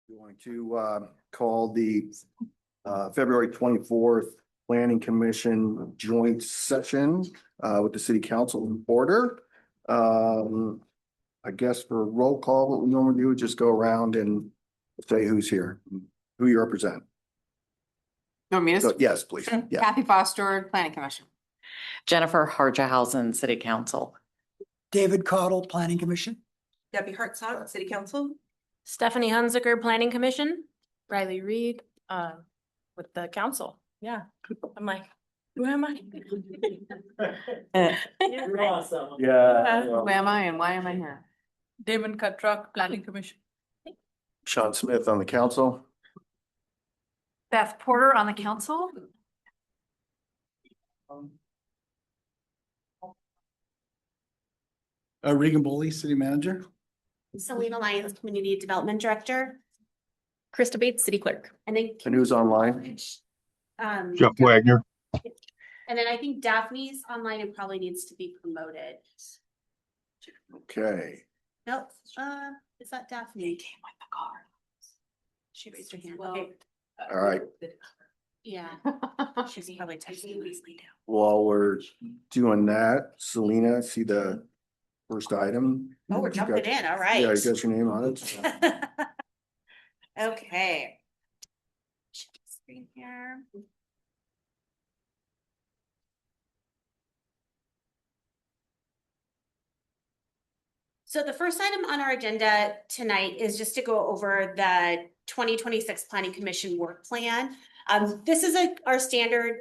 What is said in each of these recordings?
Going to call the February 24th Planning Commission joint session with the City Council in order. I guess for a roll call, what we normally do is just go around and say who's here, who you represent. You want me to? So, yes, please. Yeah. Kathy Foster, Planning Commission. Jennifer Harjahausen, City Council. David Cottle, Planning Commission. Debbie Hartzog, City Council. Stephanie Hunziker, Planning Commission. Riley Reed, with the council. Yeah, I'm like, who am I? You're awesome. Yeah. Who am I and why am I here? Damon Cuttrock, Planning Commission. Sean Smith on the council. Beth Porter on the council. Regan Boley, City Manager. Selena Lyons, Community Development Director. Krista Bates, City Clerk. And then And who's online? Jeff Wagner. And then I think Daphne's online and probably needs to be promoted. Okay. Nope, is that Daphne? Came with the car. She raised her hand. Well, Okay, All right. yeah, she's probably texting Weasley now. While we're doing that, Selena, see the first item? Oh, we're You jumping got- in, all Yeah, you right. got your name on it. Okay. Screen here. So the first item on our agenda tonight is just to go over the 2026 Planning Commission work plan. This is our standard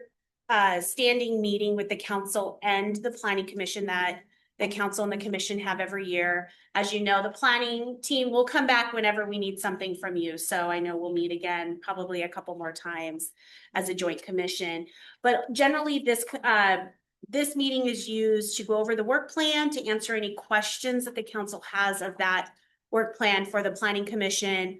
standing meeting with the council and the Planning Commission that the council and the commission have every year. As you know, the planning team will come back whenever we need something from you. So I know we'll meet again, probably a couple more times as a joint commission. But generally this meeting is used to go over the work plan, to answer any questions that the council has of that work plan for the Planning Commission.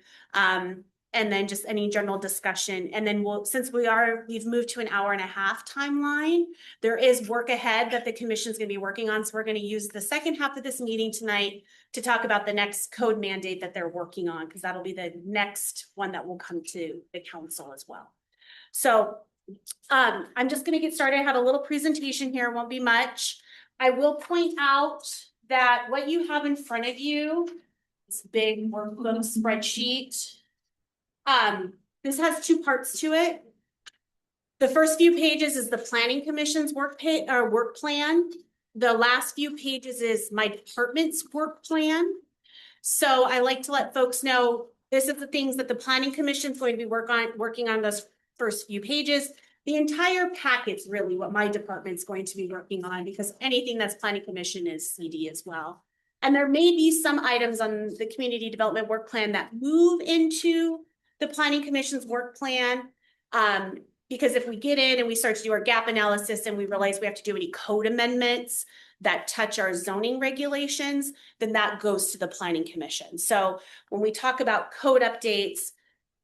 And then just any general discussion. And then since we've moved to an hour and a half timeline, there is work ahead that the commission is going to be working on. So we're going to use the second half of this meeting tonight to talk about the next code mandate that they're working on, because that'll be the next one that will come to the council as well. So I'm just going to get started. I have a little presentation here, won't be much. I will point out that what you have in front of you, this big workbook spreadsheet, this has two parts to it. The first few pages is the Planning Commission's work plan. The last few pages is my department's work plan. So I like to let folks know this is the things that the Planning Commission is going to be working on those first few pages. The entire packet's really what my department's going to be working on, because anything that's Planning Commission is CD as well. And there may be some items on the Community Development Work Plan that move into the Planning Commission's work plan. Because if we get in and we start to do our gap analysis and we realize we have to do any code amendments that touch our zoning regulations, then that goes to the Planning Commission. So when we talk about code updates,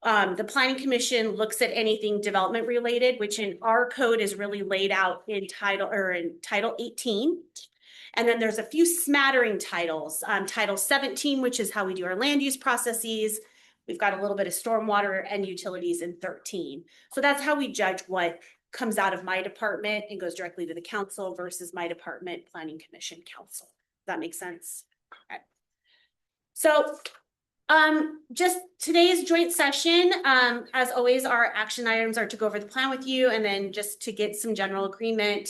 the Planning Commission looks at anything development related, which in our code is really laid out in Title 18. And then there's a few smattering titles. Title 17, which is how we do our land use processes. We've got a little bit of stormwater and utilities in 13. So that's how we judge what comes out of my department and goes directly to the council versus my department, Planning Commission, Council. Does that make sense? Okay. So just today's joint session, as always, our action items are to go over the plan with you, and then just to get some general agreement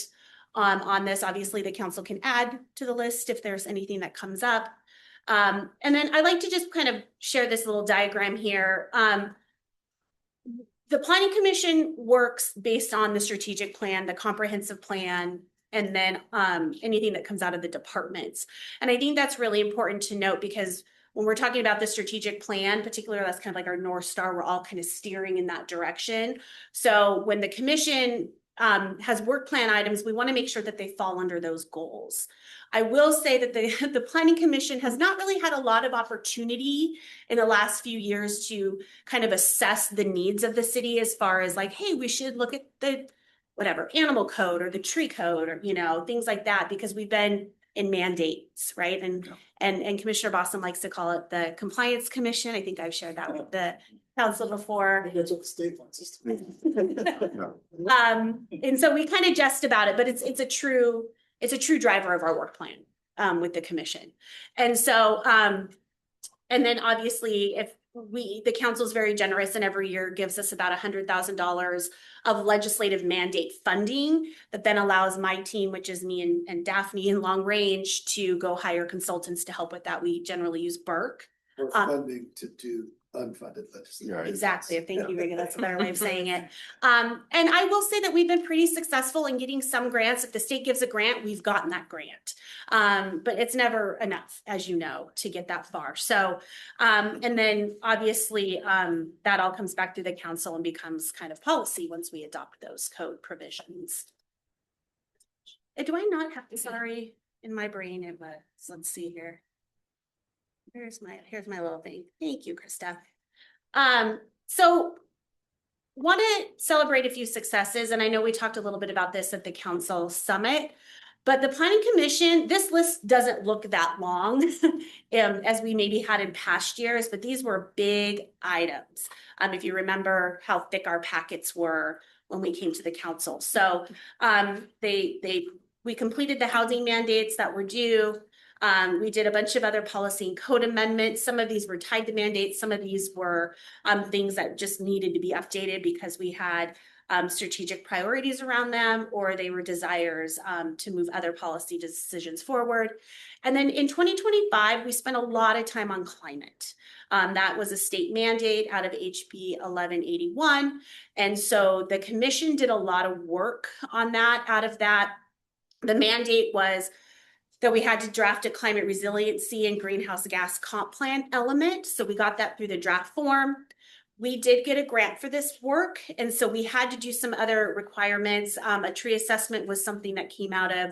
on this. Obviously, the council can add to the list if there's anything that comes up. And then I like to just kind of share this little diagram here. The Planning Commission works based on the strategic plan, the comprehensive plan, and then anything that comes out of the departments. And I think that's really important to note, because when we're talking about the strategic plan, particularly, that's kind of like our North Star, we're all kind of steering in that direction. So when the commission has work plan items, we want to make sure that they fall under those goals. I will say that the Planning Commission has not really had a lot of opportunity in the last few years to kind of assess the needs of the city, as far as like, hey, we should look at the whatever animal code or the tree code, or things like that, because we've been in mandates, right? And Commissioner Boston likes to call it the Compliance Commission. I think I've shared that with the council before. That's what the state wants. And so we kind of jest about it, but it's a true driver of our work plan with the commission. And so and then obviously if the council is very generous and every year gives us about $100,000 of legislative mandate funding that then allows my team, which is me and Daphne in long range, to go hire consultants to help with that. We generally use Burke. Or funding to do unfunded legislation. Exactly. Thank you, Regan. That's a better way of saying it. And I will say that we've been pretty successful in getting some grants. If the state gives a grant, we've gotten that grant. But it's never enough, as you know, to get that far. So, and then obviously that all comes back to the council and becomes kind of policy once we adopt those code provisions. Do I not have, sorry, in my brain it was, let's see here. Here's my little thing. Thank you, Krista. So want to celebrate a few successes. And I know we talked a little bit about this at the council summit, but the planning commission, this list doesn't look that long as we maybe had in past years, but these were big items. If you remember how thick our packets were when we came to the council. So we completed the housing mandates that were due. We did a bunch of other policy and code amendments. Some of these were tied to mandates. Some of these were things that just needed to be updated because we had strategic priorities around them, or they were desires to move other policy decisions forward. And then in 2025, we spent a lot of time on climate. That was a state mandate out of HB 1181. And so the commission did a lot of work on that. Out of that, the mandate was that we had to draft a climate resiliency and greenhouse gas comp plan element. So we got that through the draft form. We did get a grant for this work. And so we had to do some other requirements. A tree assessment was something that came out of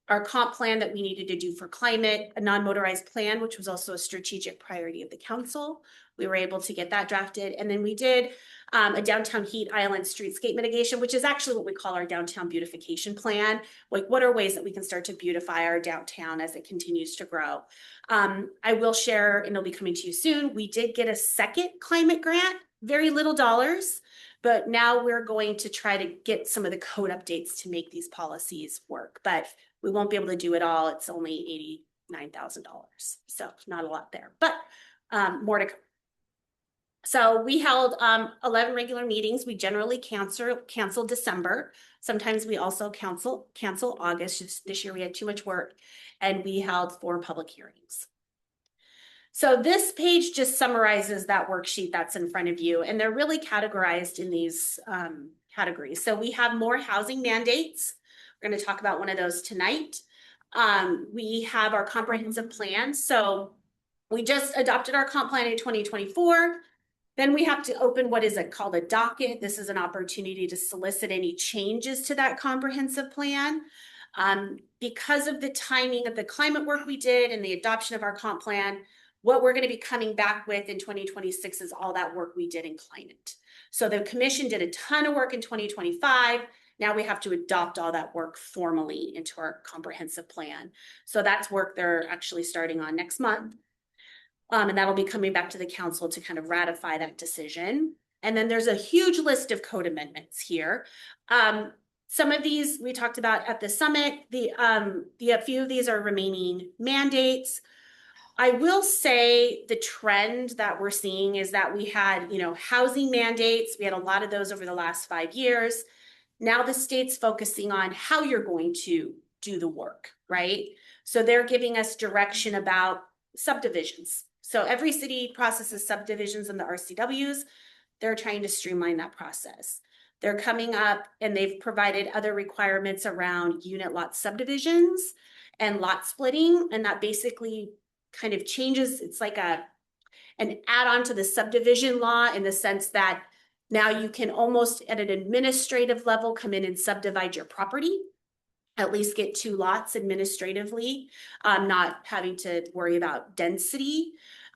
our comp plan that we needed to do for climate, a non-motorized plan, which was also a strategic priority of the council. We were able to get that drafted. And then we did a downtown heat island streetscape mitigation, which is actually what we call our downtown beautification plan. Like, what are ways that we can start to beautify our downtown as it continues to grow? I will share, and it'll be coming to you soon. We did get a second climate grant, very little dollars, but now we're going to try to get some of the code updates to make these policies work. But we won't be able to do it all. It's only $89,000. So not a lot there, but more to come. So we held 11 regular meetings. We generally cancel December. Sometimes we also cancel August. Just this year we had too much work, and we held 4 public hearings. So this page just summarizes that worksheet that's in front of you, and they're really categorized in these categories. So we have more housing mandates. We're going to talk about one of those tonight. We have our comprehensive plan. So we just adopted our comp plan in 2024. Then we have to open what is called a docket. This is an opportunity to solicit any changes to that comprehensive plan. Because of the timing of the climate work we did and the adoption of our comp plan, what we're going to be coming back with in 2026 is all that work we did in climate. So the commission did a ton of work in 2025. Now we have to adopt all that work formally into our comprehensive plan. So that's work they're actually starting on next month. And that'll be coming back to the council to kind of ratify that decision. And then there's a huge list of code amendments here. Some of these we talked about at the summit. A few of these are remaining mandates. I will say the trend that we're seeing is that we had, housing mandates. We had a lot of those over the last 5 years. Now the state's focusing on how you're going to do the work, right? So they're giving us direction about subdivisions. So every city processes subdivisions in the RCWs. They're trying to streamline that process. They're coming up and they've provided other requirements around unit lot subdivisions and lot splitting. And that basically kind of changes. It's like an add-on to the subdivision law in the sense that now you can almost at an administrative level come in and subdivide your property, at least get 2 lots administratively, not having to worry about density.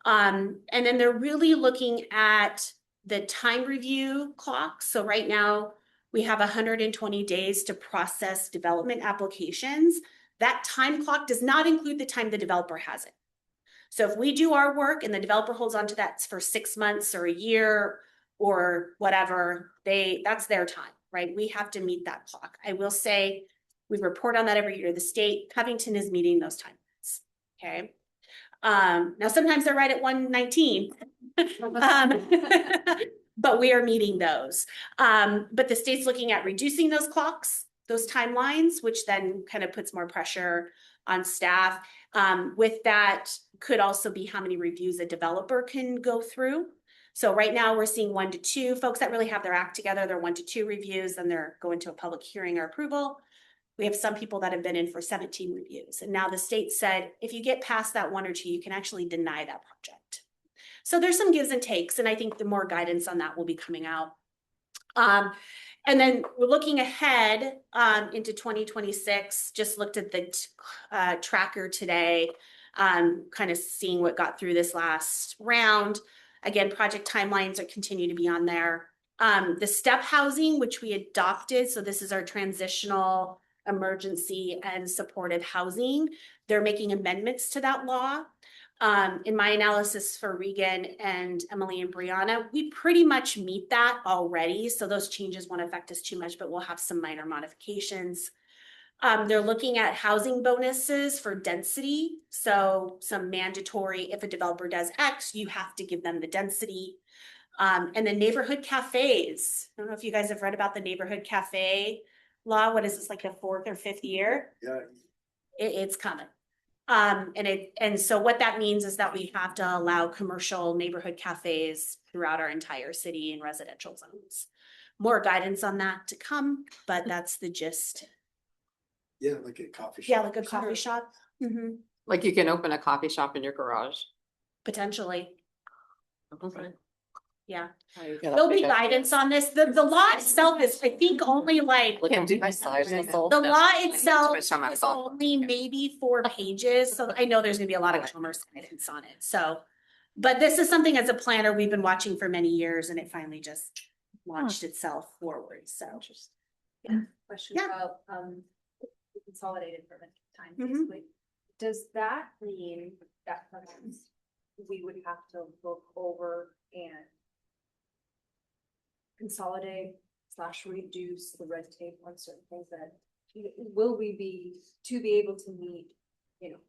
And then they're really looking at the time review clock. So right now we have 120 days to process development applications. That time clock does not include the time the developer has it. So if we do our work and the developer holds on to that for 6 months or a year or whatever, that's their time, right? We have to meet that clock. I will say, we report on that every year to the state. Covington is meeting those timelines, okay? Now sometimes they're right at 1:19. But we are meeting those. But the state's looking at reducing those clocks, those timelines, which then kind of puts more pressure on staff. With that could also be how many reviews a developer can go through. So right now we're seeing 1 to 2 folks that really have their act together. They're 1 to 2 reviews, then they're going to a public hearing or approval. We have some people that have been in for 17 reviews. And now the state said, if you get past that 1 or 2, you can actually deny that project. So there's some gives and takes, and I think the more guidance on that will be coming out. And then we're looking ahead into 2026, just looked at the tracker today, kind of seeing what got through this last round. Again, project timelines are continue to be on there. The step housing, which we adopted, so this is our transitional emergency and supportive housing. They're making amendments to that law. In my analysis for Regan and Emily and Brianna, we pretty much meet that already. So those changes won't affect us too much, but we'll have some minor modifications. They're looking at housing bonuses for density. So some mandatory, if a developer does X, you have to give them the density. And then neighborhood cafes. I don't know if you guys have read about the neighborhood cafe law. What is this, like the 4th or 5th year? Yeah. It's coming. And so what that means is that we have to allow commercial neighborhood cafes throughout our entire city and residential zones. More guidance on that to come, but that's the gist. Yeah, like a coffee shop. Yeah, like a coffee shop. Mhm. Like you can open a coffee shop in your garage. Potentially, Okay. yeah. Yeah, There'll be guidance on this. The law itself is, I think, only like, Look at my size. the law itself Twist on my is phone. only maybe 4 pages, so I know there's gonna be a lot of commerce guidance on it, so. But this is something as a planner, we've been watching for many years, and it finally just launched itself forward, so. Question Yeah. about consolidated permit time, Mhm. basically. Does that mean that perhaps we would have to look over and consolidate / reduce the red tape on certain things that will we be to be able to meet, you know,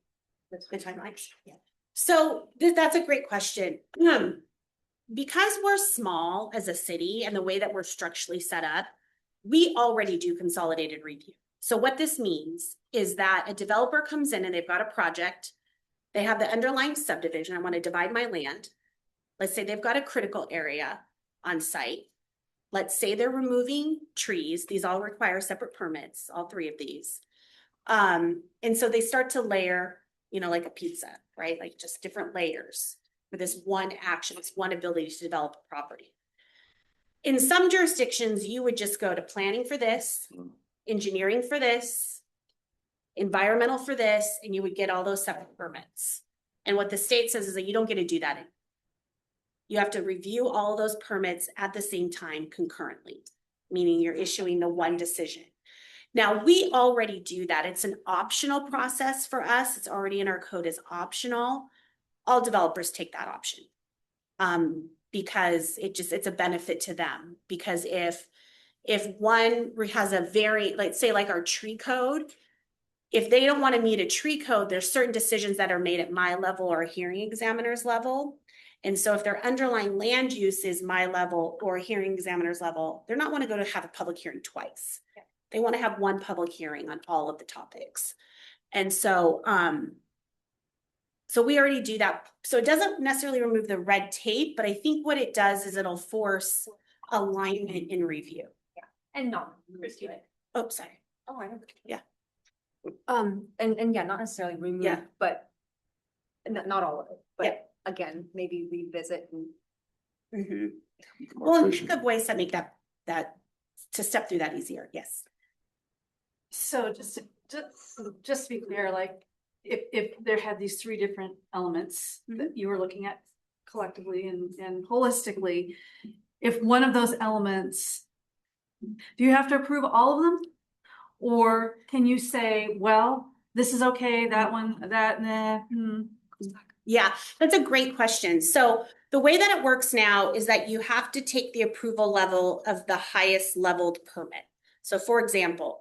The timelines, yeah. So that's a great question. Because we're small as a city and the way that we're structurally set up, we already do consolidated review. So what this means is that a developer comes in and they've got a project. They have the underlying subdivision. I want to divide my land. Let's say they've got a critical area on site. Let's say they're removing trees. These all require separate permits, all 3 of these. And so they start to layer, you know, like a pizza, right? Like just different layers for this one action, it's one ability to develop a property. In some jurisdictions, you would just go to planning for this, engineering for this, environmental for this, and you would get all those separate permits. And what the state says is that you don't get to do that. You have to review all those permits at the same time concurrently, meaning you're issuing the one decision. Now, we already do that. It's an optional process for us. It's already in our code as optional. All developers take that option. Because it's a benefit to them. Because if one has a very, let's say like our tree code, if they don't want to meet a tree code, there's certain decisions that are made at my level or a hearing examiner's level. And so if their underlying land use is my level or a hearing examiner's level, they're not want to go to have a public hearing twice. Yeah. They want to have one public hearing on all of the topics. And so, so we already do that. So it doesn't necessarily remove the red tape, but I think what it does is it'll force alignment in review. Yeah, and not review it. Oh, sorry. Oh, I don't. Yeah. And yeah, not necessarily remove, Yeah. but not all of it, Yeah. but again, maybe revisit and. Mhm. Well, and think of ways that make that to step through that easier. Yes. So just to be clear, like if there had these 3 different elements that you were looking at collectively and holistically, if one of those elements, do you have to approve all of them? Or can you say, well, this is okay, that one, that, nah, Yeah, that's a great question. So the way that it works now is that you have to take the approval level of the highest leveled permit. So for example,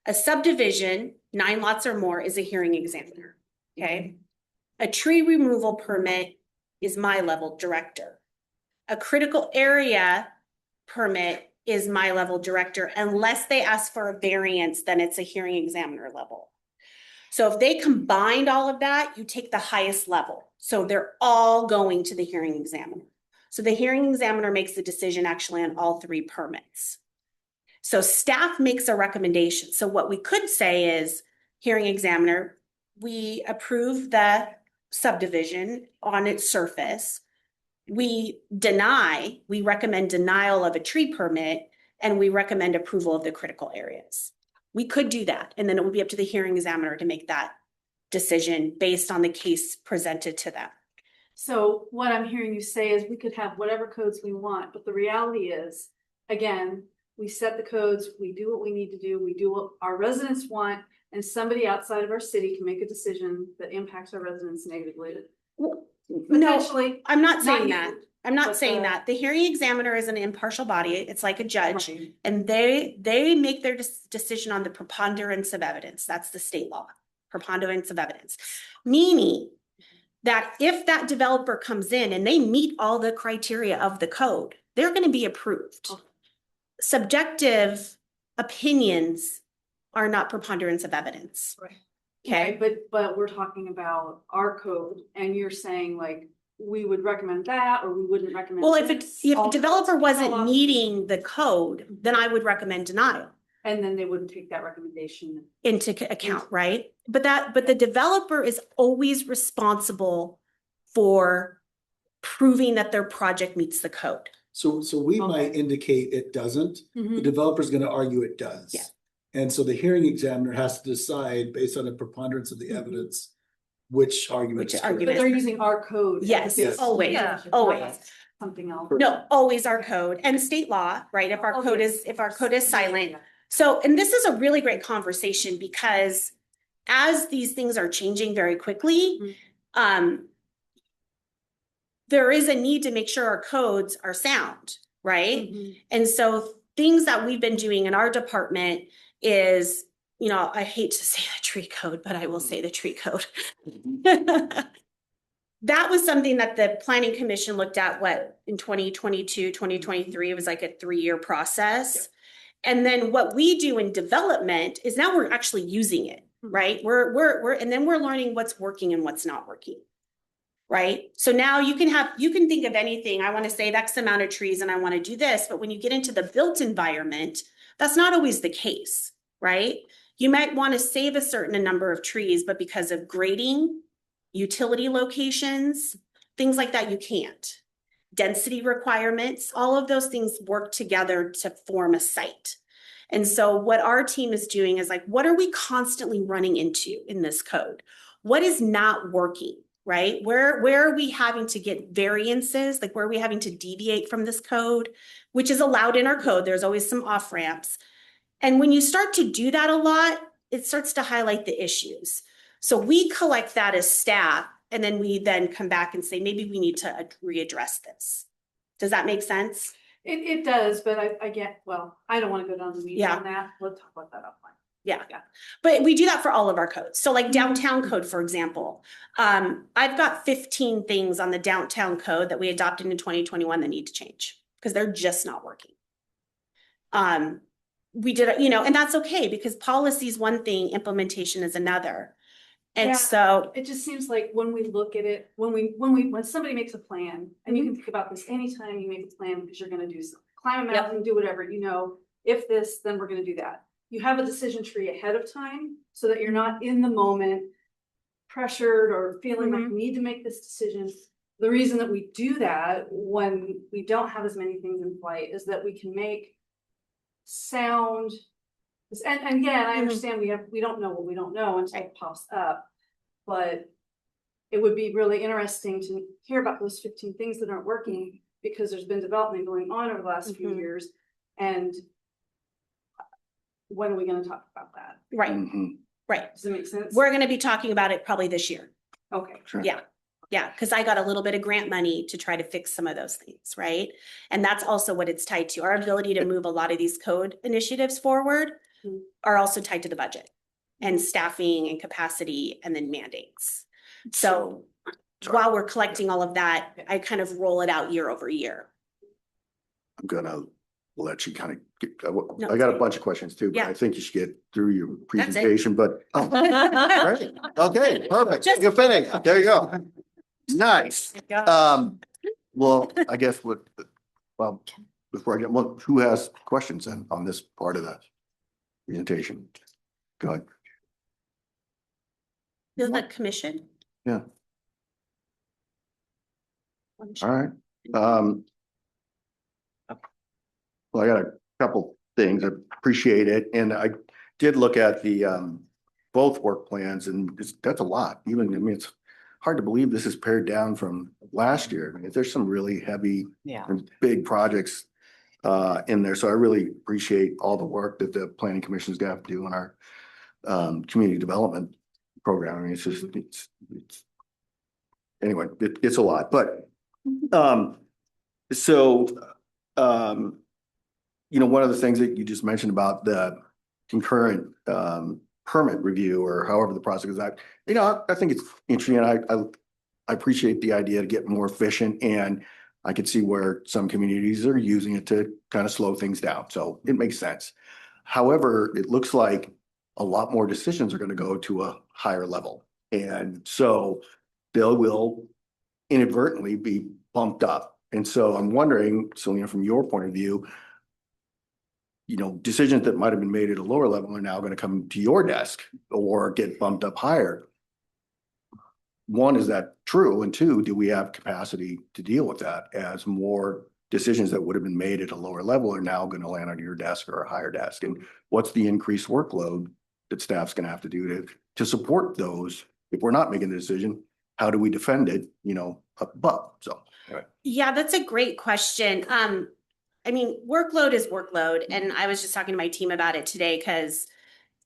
a subdivision, 9 lots or more, is a hearing examiner, okay? A tree removal permit is my level director. A critical area permit is my level director. Unless they ask for a variance, then it's a hearing examiner level. So if they combined all of that, you take the highest level. So they're all going to the hearing examiner. So the hearing examiner makes the decision actually on all 3 permits. So staff makes a recommendation. So what we could say is, hearing examiner, we approve the subdivision on its surface. We recommend denial of a tree permit, and we recommend approval of the critical areas. We could do that, and then it would be up to the hearing examiner to make that decision based on the case presented to them. So what I'm hearing you say is we could have whatever codes we want, but the reality is, again, we set the codes, we do what we need to do, we do what our residents want, and somebody outside of our city can make a decision that impacts our residents negatively. No, Potentially, I'm not saying you, that. I'm not but saying the- that. The hearing examiner is an impartial body. It's like a judge. Right. And they make their decision on the preponderance of evidence. That's the state law, preponderance of evidence. Meaning that if that developer comes in and they meet all the criteria of the code, they're going to be approved. Okay. Subjective opinions are not preponderance of evidence. Right. Okay. Right, but we're talking about our code, and you're saying like, we would recommend that, or we wouldn't recommend. Well, if this. a All developer codes wasn't come up, meeting the code, then I would recommend denial and then they wouldn't take that recommendation. into account, right? But the developer is always responsible for proving that their project meets the code. So we might Okay. indicate it doesn't, the Mhm. developer's gonna argue it does. Yeah. And so the hearing examiner has to decide based on the preponderance of the evidence, which argument Which is argument. But correct. they're using our code. as Yes, the basis. always, Yeah. always. Something else. No, always our code and state law, right? If our code is silent. So, and this is a really great conversation because as these things are changing very quickly, there is a need to make sure our codes are sound, right? Mhm. And so things that we've been doing in our department is, you know, I hate to say the tree code, but I will say the tree code. That was something that the planning commission looked at, in 2022, 2023, it was like a 3-year process. And then what we do in development is now we're actually using it, right? And then we're learning what's working and what's not working. Right? So now you can think of anything. I want to save X amount of trees and I want to do this, but when you get into the built environment, that's not always the case, right? You might want to save a certain number of trees, but because of grading, utility locations, things like that, you can't. Density requirements, all of those things work together to form a site. And so what our team is doing is like, what are we constantly running into in this code? What is not working? Right? Where are we having to get variances? Like where are we having to deviate from this code, which is allowed in our code? There's always some off ramps. And when you start to do that a lot, it starts to highlight the issues. So we collect that as staff, and then we then come back and say, maybe we need to readdress this. Does that make sense? It does, but I get, well, I don't want to go down the weeds Yeah. on that. We'll talk about that offline. Yeah. Yeah. But we do that for all of our codes. So like downtown code, for example, I've got 15 things on the downtown code that we adopted in 2021 that need to change because they're just not working. We did, you know, and that's okay because policy is one thing, implementation is another. And Yeah. so, It just seems like when we look at it, when somebody makes a plan, and you can think about this anytime you make a plan because you're gonna do something, climb a Yep. mountain, do whatever, you know, if this, then we're gonna do that. You have a decision tree ahead of time so that you're not in the moment pressured or feeling like you need to make this decision. The reason that we do that when we don't have as many things in flight is that we can make sound. And again, I understand we don't know what we don't know until it pops up, but it would be really interesting to hear about those 15 things that aren't working because there's been development going on over the last few years. And when are we going to talk about that? right. Mhm. Right. Does that make sense? We're gonna be talking about it probably this year. Okay. Sure. Yeah. Yeah, because I got a little bit of grant money to try to fix some of those things, right? And that's also what it's tied to. Our ability to move a lot of these code initiatives forward are also tied to the budget and staffing and capacity and then mandates. So while we're collecting all of that, I kind of roll it out year over year. I'm gonna let you kind of get, I No, got a bunch of questions too, but Yeah. I think you should get through your That's it. presentation, but. Oh, great. Okay, perfect. Just- You're finished. There you go. Nice. Well, I guess well, before I get, well, who has questions then on this part of the presentation? Go ahead. Is that commission? Yeah. All right. Well, I got a couple things. I appreciate it. And I did look at the both work plans and that's a lot. Even, I mean, it's hard to believe this is pared down from last year. I mean, there's some really heavy Yeah. and big projects in there. So I really appreciate all the work that the planning commission's got to do in our community development program. I mean, it's just, it's anyway, it's a lot, but so you know, one of the things that you just mentioned about the concurrent permit review or however the process is, you know, I think it's interesting. And I appreciate the idea to get more efficient, and I could see where some communities are using it to kind of slow things down. So it makes sense. However, it looks like a lot more decisions are going to go to a higher level. And so they will inadvertently be bumped up. And so I'm wondering, Selena, from your point of view, you know, decisions that might have been made at a lower level are now going to come to your desk or get bumped up higher. One, is that true? And two, do we have capacity to deal with that as more decisions that would have been made at a lower level are now going to land on your desk or a higher desk? And what's the increased workload that staff's going to have to do to support those? If we're not making the decision, how do we defend it, you know, up above? So anyway. Yeah, that's a great question. I mean, workload is workload. And I was just talking to my team about it today because,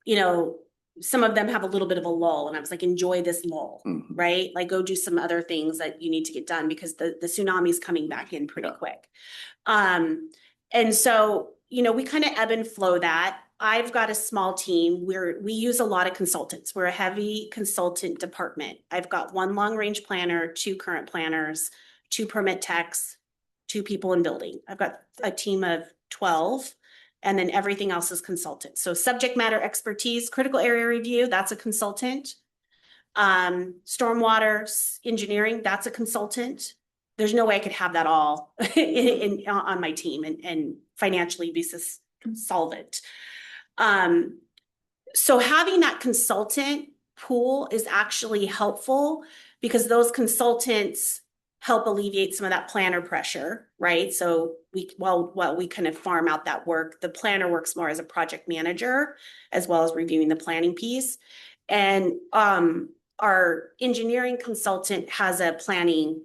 you know, some of them have a little bit of a lull and I was like, enjoy this lull, right? Like go do some other things that you need to get done because the tsunami is coming back in pretty quick. And so, you know, we kind of ebb and flow that. I've got a small team where we use a lot of consultants. We're a heavy consultant department. I've got one long range planner, 2 current planners, 2 permit techs, 2 people in building. I've got a team of 12 and then everything else is consultant. So subject matter expertise, critical area review, that's a consultant. Stormwater engineering, that's a consultant. There's no way I could have that all on my team and financially be solvent. So having that consultant pool is actually helpful because those consultants help alleviate some of that planner pressure, right? So while we kind of farm out that work, the planner works more as a project manager as well as reviewing the planning piece. And our engineering consultant has a planning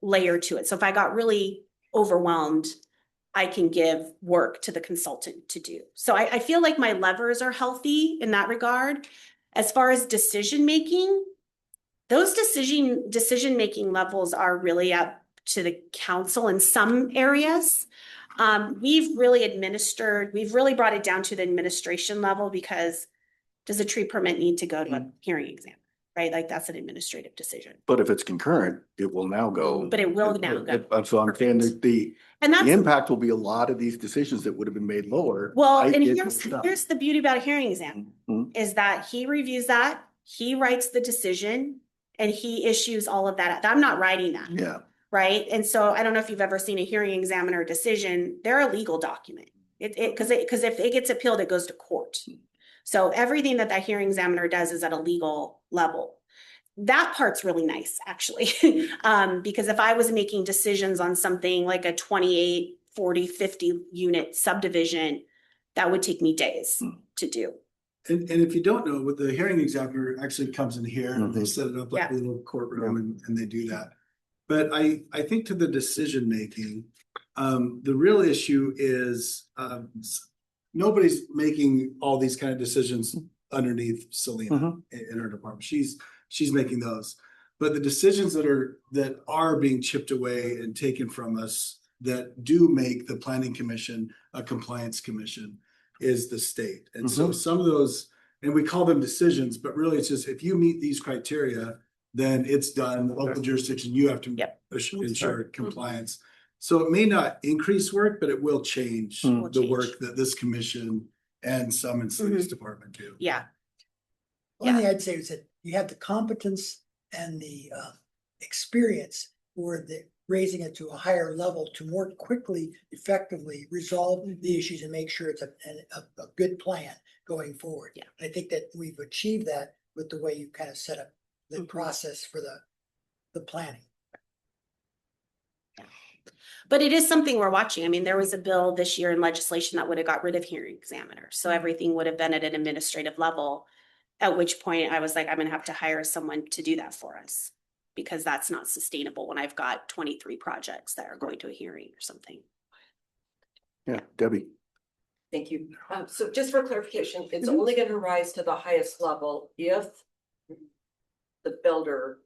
layer to it. So if I got really overwhelmed, I can give work to the consultant to do. So I feel like my levers are healthy in that regard. As far as decision-making, those decision-making levels are really up to the council in some areas. We've really brought it down to the administration level because does a tree permit need to go to a hearing exam, right? Like that's an administrative decision. But if it's concurrent, it will now go. But it will now go. So I'm saying that the that's impact will be a lot of these decisions that would have been made lower. well, might and get here's pushed up. the beauty about a hearing exam is that he reviews that, he writes the decision, and he issues all of that. I'm not writing that. Yeah. Right. And so I don't know if you've ever seen a hearing examiner decision. They're a legal document. Because if it gets appealed, it goes to court. So everything that hearing examiner does is at a legal level. That part's really nice, actually. Because if I was making decisions on something like a 28, 40, 50 unit subdivision, that would take me days to do. And if you don't know, with the hearing examiner actually comes in here and they set it up like a little courtroom and they do that. But I think to the decision making, the real issue is nobody's making all these kind of decisions underneath Selena Mhm. in her department. She's making those. But the decisions that are being chipped away and taken from us that do make the planning commission a compliance commission is the state. And so some of those, and we call them decisions, but really it's just if you meet these criteria, then it's done. The local jurisdiction, you have to Yep. ensure compliance. So it may not increase work, but it will change Will the change. work that this commission and some in Selena's department do. Yeah, One thing I'd say is that you have the competence and the experience for the raising it to a higher level to more quickly, effectively resolve the issues and make sure it's a good plan going forward. Yeah. I think that we've achieved that with the way you kind of set up the process for the planning. but it is something we're watching. I mean, there was a bill this year in legislation that would have got rid of hearing examiners. So everything would have been at an administrative level. At which point I was like, I'm gonna have to hire someone to do that for us. Because that's not sustainable when I've got 23 projects that are going to a hearing or something. Yeah, Debbie. Thank you. So just for clarification, it's only gonna rise to the highest level if the builder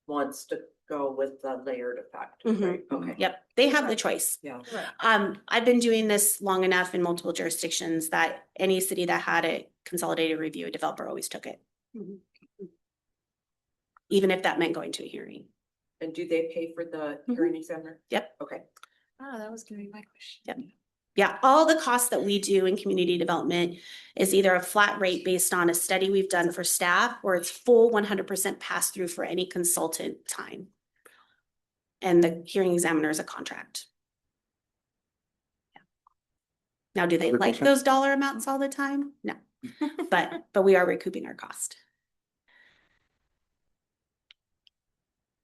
wants to go with the layered effect, right? Okay. Yep, they have the choice. Yeah. I've been doing this long enough in multiple jurisdictions that any city that had a consolidated review, a developer always took it. Even if that meant going to a hearing. And do they pay for the hearing examiner? Yep. Okay. Oh, that was gonna be my question. Yep. Yeah, all the costs that we do in community development is either a flat rate based on a study we've done for staff, or it's full 100% pass through for any consultant time. And the hearing examiner is a contract. Yeah. Now, do they Good like question. those dollar amounts all the time? No, but we are recouping our cost.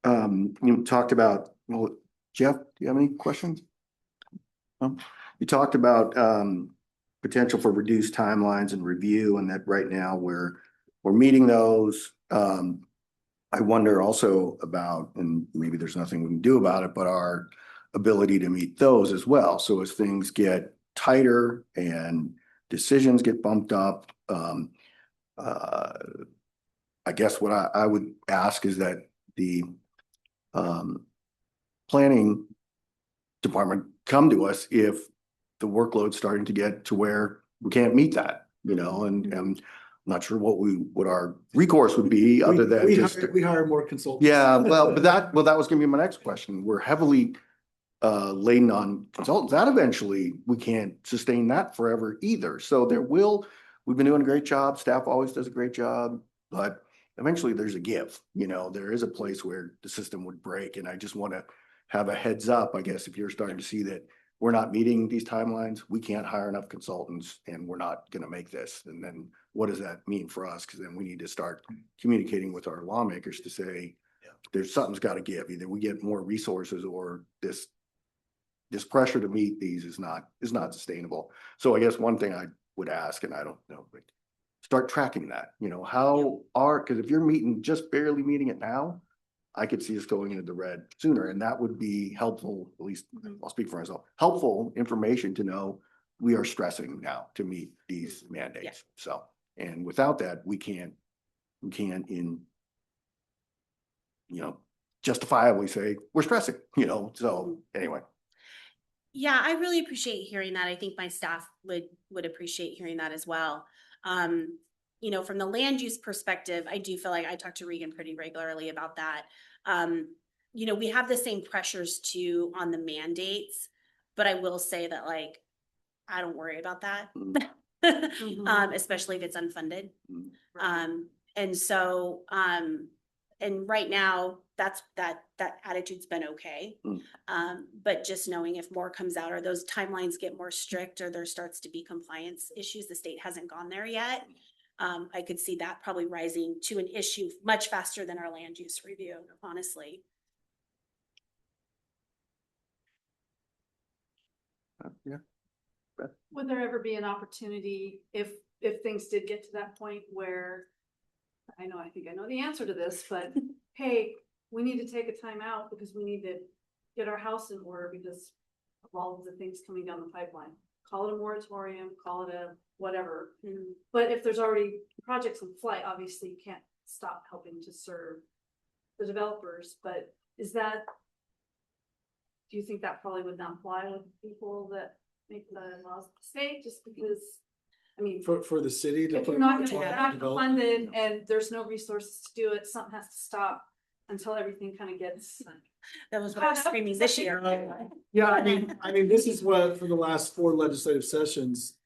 You talked about, well, Jeff, do you have any questions? No? You talked about potential for reduced timelines and review, and that right now we're meeting those. I wonder also about, and maybe there's nothing we can do about it, but our ability to meet those as well. So as things get tighter and decisions get bumped up, I guess what I would ask is that the planning department come to us if the workload's starting to get to where we can't meet that, you know, and I'm not sure what our recourse would be other than We hire more consultants. yeah, well, that was gonna be my next question. We're heavily laden on consultants. That eventually, we can't sustain that forever either. So we've been doing a great job. Staff always does a great job, but eventually there's a give, you know, there is a place where the system would break. And I just want to have a heads up, I guess, if you're starting to see that we're not meeting these timelines, we can't hire enough consultants and we're not going to make this. And then what does that mean for us? Because then we need to start communicating with our lawmakers to say, there's something's got to give. Either we get more resources or this pressure to meet these is not sustainable. So I guess one thing I would ask, and I don't know, but start tracking that, you know, because if you're just barely meeting it now, I could see us going into the red sooner, and that would be helpful, at least I'll speak for myself, helpful information to know we are stressing now to meet these mandates. Yeah. So, and without that, we can't justifiably say we're stressing, you know, so anyway. Yeah, I really appreciate hearing that. I think my staff would appreciate hearing that as well. You know, from the land use perspective, I do feel like I talk to Regan pretty regularly about that. You know, we have the same pressures too on the mandates, but I will say that like, I don't worry about that. Especially if it's unfunded. And so, and right now that attitude's been okay. But just knowing if more comes out or those timelines get more strict or there starts to be compliance issues, the state hasn't gone there yet. I could see that probably rising to an issue much faster than our land use review, honestly. Yeah. Would there ever be an opportunity if things did get to that point where I think I know the answer to this, but hey, we need to take a time out because we need to get our house in order because of all of the things coming down the pipeline, call it a moratorium, call it a whatever. Mhm. But if there's already projects in flight, obviously you can't stop helping to serve the developers, but is that? Do you think that probably would not apply with people that make the laws of the state, just because, I mean. For the city to If put. you're not moratorium gonna, on not development. funded and there's no resources to do it, something has to stop until everything kind of gets. That was what I was screaming this year. Yeah, I mean, this is what, for the last 4 legislative sessions,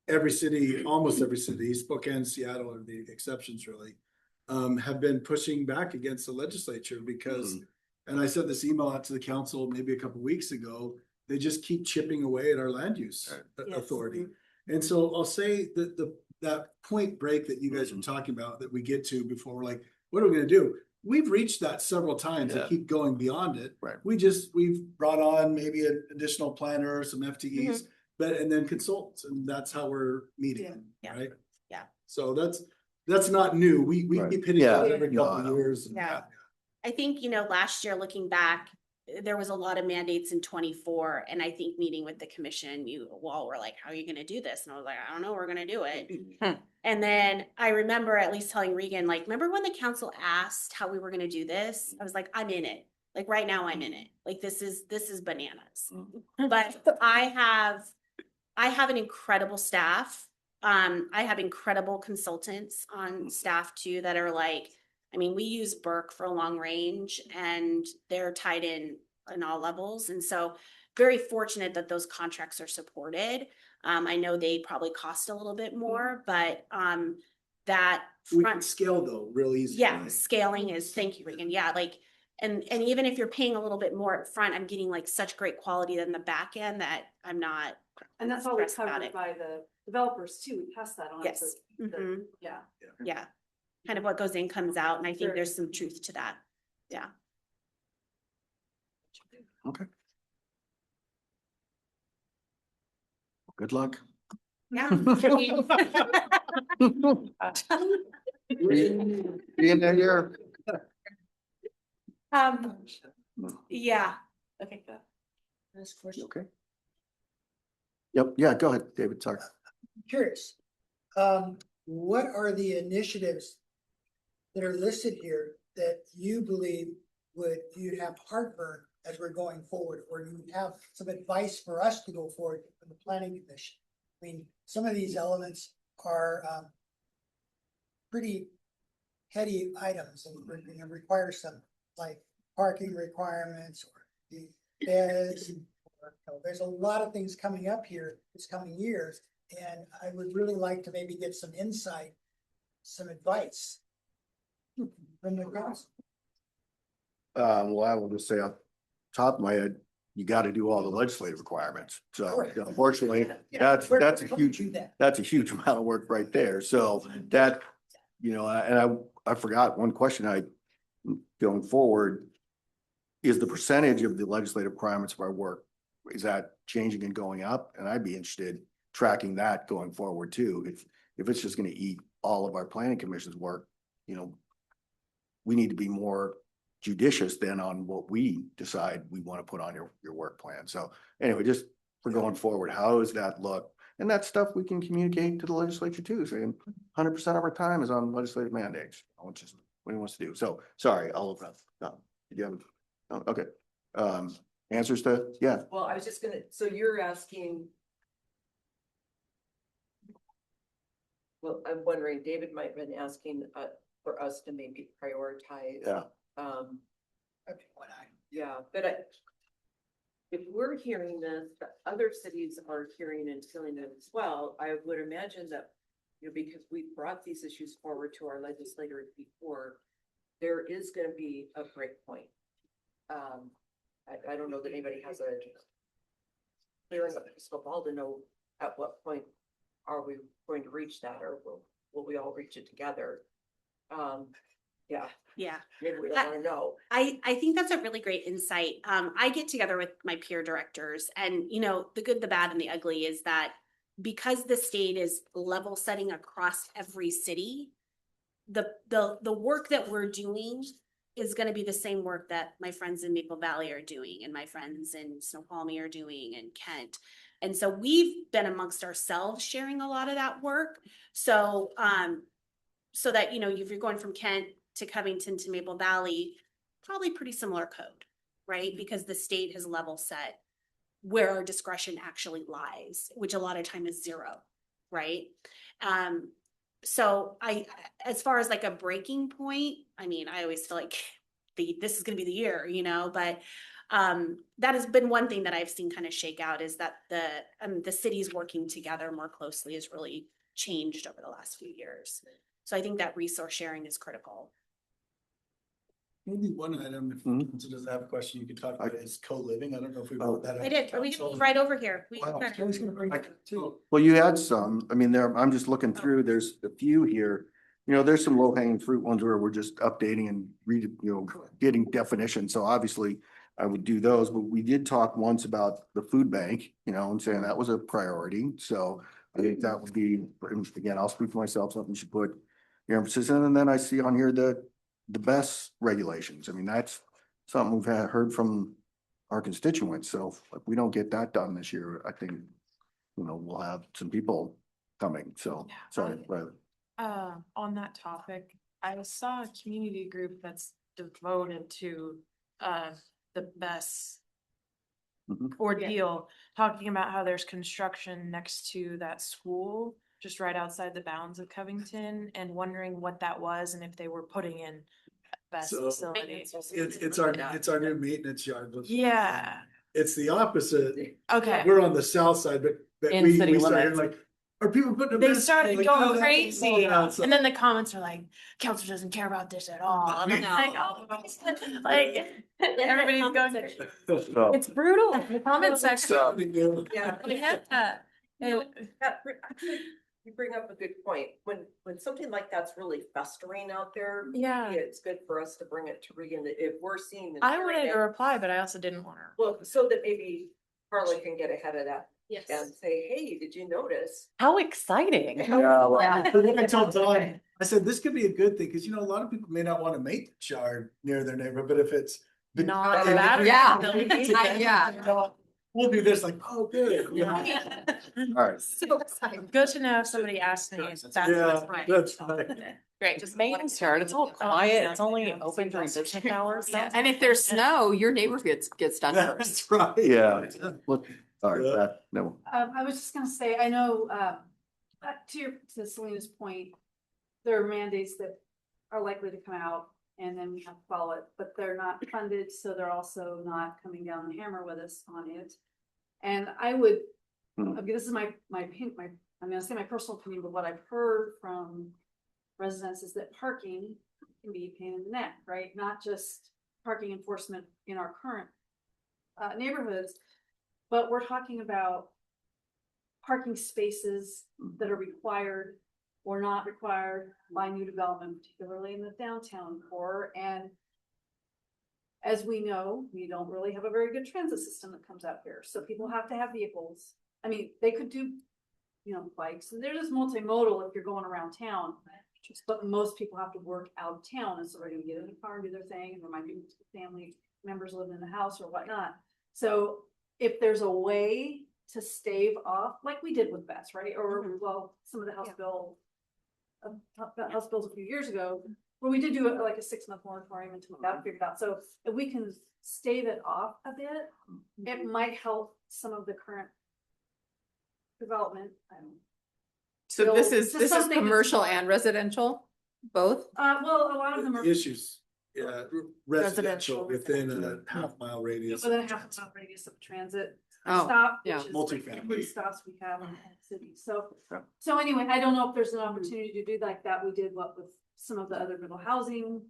every city, almost every city, Spokane, Seattle are the exceptions really, have been pushing back against the legislature because, and I sent this email out to the council maybe a couple weeks ago, they just keep chipping away at our land use authority. And so I'll say that that point break that you guys are talking about that we get to before we're like, what are we gonna do? We've reached that several times and keep going beyond it. Right. We've brought on maybe an additional planner, some FTEs, and then consultants, and that's how we're meeting, Yeah. right? Yeah. So that's not new. We Right. keep hitting Yeah. those every No, couple I of know. years. Yeah. I think, last year, looking back, there was a lot of mandates in 24, and I think meeting with the commission, you all were like, how are you gonna do this? And I was like, I don't know, we're gonna do it. And then I remember at least telling Regan, like, remember when the council asked how we were gonna do this? I was like, I'm in it. Like, right now I'm in it. Like, this is bananas. But I have an incredible staff. I have incredible consultants on staff too that are like, I mean, we use Burke for long range and they're tied in all levels. And so very fortunate that those contracts are supported. I know they probably cost a little bit more, but that We can front, scale though, real easy. yeah, scaling is, thank you, Regan. Yeah, like, and even if you're paying a little bit more up front, I'm getting like such great quality in the back end that I'm not. And that's always stressed about covered it. by the developers too, we pass that on. Yes. to the- Mhm. Yeah. Yeah. Kind of what goes in comes out, and I think Sure. there's some truth to that. Yeah. Okay. Good luck. Yeah. Being there, you're. Yeah. Okay, go. Okay. Yep, yeah, go ahead, David, sorry. Curious, what are the initiatives that are listed here that you believe you'd have heartburn as we're going forward, or you would have some advice for us to go forward from the planning commission? I mean, some of these elements are pretty heady items and require some, like parking requirements or the beds. There's a lot of things coming up here this coming years, and I would really like to maybe get some insight, some advice from the council. Well, I will just say off the top of my head, you gotta do all the legislative requirements. So Correct. unfortunately, Yeah, that's we're a going to huge, do that. that's a huge amount of work right there. So that, and I forgot one question going forward. Is the percentage of the legislative requirements of our work, is that changing and going up? And I'd be interested tracking that going forward too. If it's just gonna eat all of our planning commission's work, we need to be more judicious then on what we decide we want to put on your work plan. So anyway, just for going forward, how does that look? And that stuff we can communicate to the legislature too, saying 100% of our time is on legislative mandates, which is what he wants to do. So sorry, I'll open up. No, did you have? Oh, okay. Answers to, yeah. Well, I was just so you're asking. Well, I'm wondering, David might have been asking for us to maybe prioritize. Yeah. Yeah, but if we're hearing this, other cities are hearing and feeling it as well. I would imagine that, because we brought these issues forward to our legislators before, there is going to be a break point. I don't know that anybody has a clear enough crystal ball to know at what point are we going to reach that, or will we all reach it together? Yeah. Yeah. Maybe we don't want to know. I think that's a really great insight. I get together with my peer directors, and the good, the bad, and the ugly is that because the state is level setting across every city, the work that we're doing is gonna be the same work that my friends in Maple Valley are doing and my friends in Snoqualmie are doing and Kent. And so we've been amongst ourselves sharing a lot of that work. So, so that, you know, if you're going from Kent to Covington to Maple Valley, probably pretty similar code, right? Because the state has level set where our discretion actually lies, which a lot of time is zero, right? So as far as like a breaking point, I mean, I always feel like this is gonna be the year, you know, but that has been one thing that I've seen kind of shake out is that the cities working together more closely has really changed over the last few years. So I think that resource sharing is critical. Maybe one item, if Mhm. council doesn't have a question, you could talk about is co-living. I don't know if we brought that up. I did, right over here. Wow. I was gonna bring that up too. Well, you had some, I mean, I'm just looking through, there's a few here. You know, there's some low hanging fruit ones where we're just updating and getting definitions. So obviously I would do those, but we did talk once about the food bank, you know, and saying that was a priority. So I think that would be, again, I'll speak for myself, something you should put your emphasis in. And then I see on here the best regulations. I mean, that's something we've heard from our constituents. So if we don't get that done this year, I think, you know, we'll have some people coming. So, Yeah. sorry, Riley. On that topic, I saw a community group that's devoted to the best Mhm. ordeal, talking about how there's construction next to that school, just right outside the bounds of Covington, and wondering what that was and if they were putting in best So- facility. It's our new maintenance yard. Yeah, It's the opposite. okay. We're on the south side, but In we city started limits. like, are people putting? a They best-" started like, going "Oh, that's crazy, all outside." and then the comments are like, "Council doesn't care about this at all." And I'm like, "Oh, like everybody's going." So, It's brutal. The comment section. Yeah. You bring up a good point. When something like that's really festering out there. Yeah. It's good for us to bring it to Regan, that if we're seeing. I wanted to reply, but I also didn't want to. Well, so that maybe Carla can get ahead of that Yes. and say, hey, did you notice? How exciting. yeah, well, I told Don, I said, this could be a good thing, because you know, a lot of people may not want to make the yard near their neighbor, but if it's. Not Yeah. that. Yeah. We'll do this like, oh, good. all right. So excited. Good to know if somebody asked me. If that's Yeah, what's right. that's right. Great. Just maintenance yard, it's all quiet, it's only open during business hours. And if there's snow, your neighbor gets done first. That's right. Yeah. Look, all right, that, no. I was just gonna say, I know, to Selena's point, there are mandates that are likely to come out and then we have to follow it, but they're not funded, so they're also not coming down the hammer with us on it. And I would, Hmm. I mean, this is my opinion, I'm gonna say my personal opinion, but what I've heard from residents is that parking can be a pain in the neck, right? Not just parking enforcement in our current neighborhoods, but we're talking about parking spaces that are required or not required by new development, particularly in the downtown core. And as we know, we don't really have a very good transit system that comes out here. So people have to have vehicles. I mean, they could do, you know, bikes, and they're just multimodal if you're going around town. But most people have to work out of town, and so they're gonna get in the car and do their thing, and there might be family members living in the house or whatnot. So if there's a way to stave off, like we did with Bets, right? Or, well, some of the House bills a few years ago, where we did do like a 6-month moratorium until we got it figured out. So if we can stave it off a bit, it might help some of the current development. So this is Just something that's- commercial and residential, both? Well, a lot of them are Issues, yeah, residential Residential. within a half-mile radius. within a half-mile radius of transit Oh, stop, yeah. which is Multifamily. the stops we have in the city. So anyway, I don't know if there's an opportunity to do like that. We did what with some of the other middle housing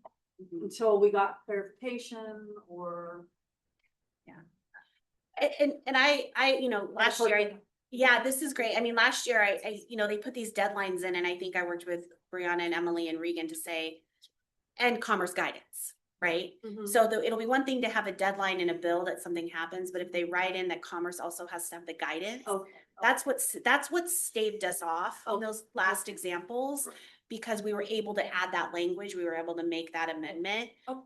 until we got clarification or. And I, you know, last year, yeah, this is great. I mean, last year you know, they put these deadlines in, and I think I worked with Brianna and Emily and Regan to say, and commerce guidance, right? So it'll be one thing to have a deadline in a bill that something happens, but if they write in that commerce also has to have the guidance, Okay. that's what staved us off on those last examples. because we were able to add that language, we were able to make that amendment. Oh.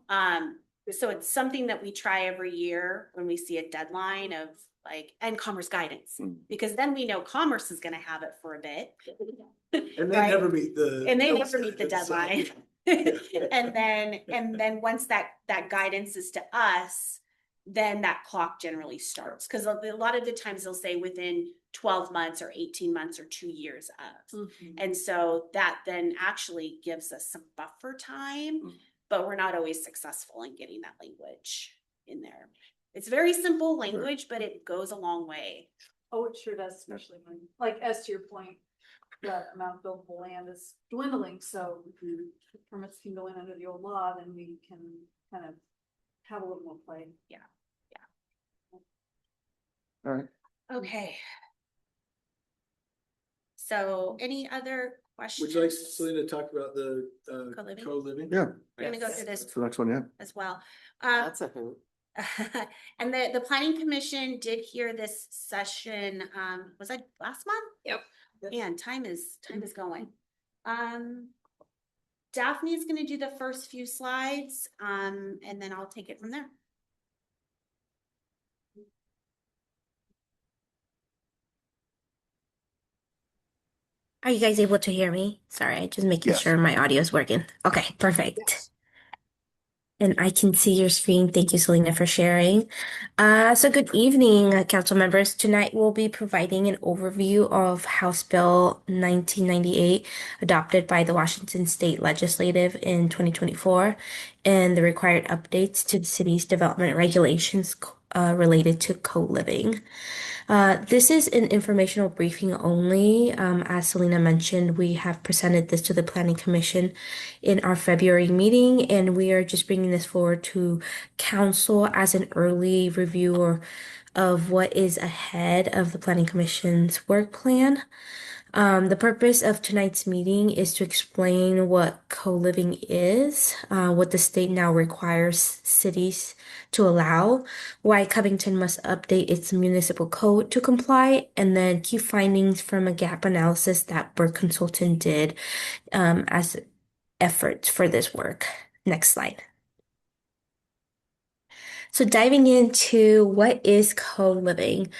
So it's something that we try every year when we see a deadline of like, and commerce guidance, because then we know commerce is gonna have it for a bit. And they Right. never meet the. And they never meet the So- deadline. And then once that guidance is to us, then that clock generally starts. Cause a lot of the times they'll say within 12 months or 18 months or 2 years of. And so that then actually gives us some buffer time, but we're not always successful in getting that language in there. It's very simple language, but it goes a long way. Oh, it sure does, especially when, like, as to your point, the amount of buildable land is dwindling, so if permits can go in under the old law, then we can kind of have a little more play. All right. Okay. So any other questions? Would you like Selena to talk about the Co-living? co-living? Yeah, We're gonna go through this that's the next one, yeah. as well. That's a hoot. And the planning commission did hear this session, was that last month? Yep. Man, time is going. Daphne is gonna do the first few slides, and then I'll take it from there. Are you guys able to hear me? Sorry, just making Yes. sure my audio is working. Okay, perfect. And I can see your screen. Thank you, Selena, for sharing. So good evening, council members. Tonight we'll be providing an overview of House Bill 1998, adopted by the Washington State Legislative in 2024, and the required updates to the city's development regulations related to co-living. This is an informational briefing only. As Selena mentioned, we have presented this to the Planning Commission in our February meeting, and we are just bringing this forward to Council as an early review of what is ahead of the Planning Commission's work plan. The purpose of tonight's meeting is to explain what co-living is, what the state now requires cities to allow, why Covington must update its municipal code to comply, and then key findings from a gap analysis that Burke Consultant did as efforts for this work. Next slide. So diving into what is co-living.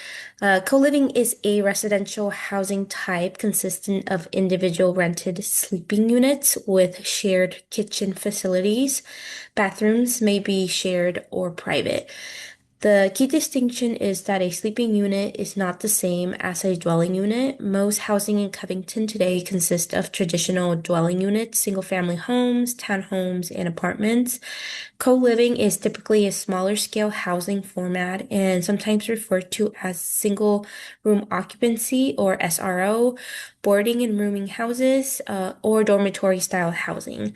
Co-living is a residential housing type consistent of individual rented sleeping units with shared kitchen facilities. Bathrooms may be shared or private. The key distinction is that a sleeping unit is not the same as a dwelling unit. Most housing in Covington today consists of traditional dwelling units, single-family homes, townhomes, and apartments. Co-living is typically a smaller scale housing format and sometimes referred to as single room occupancy or SRO, boarding and rooming houses, or dormitory style housing.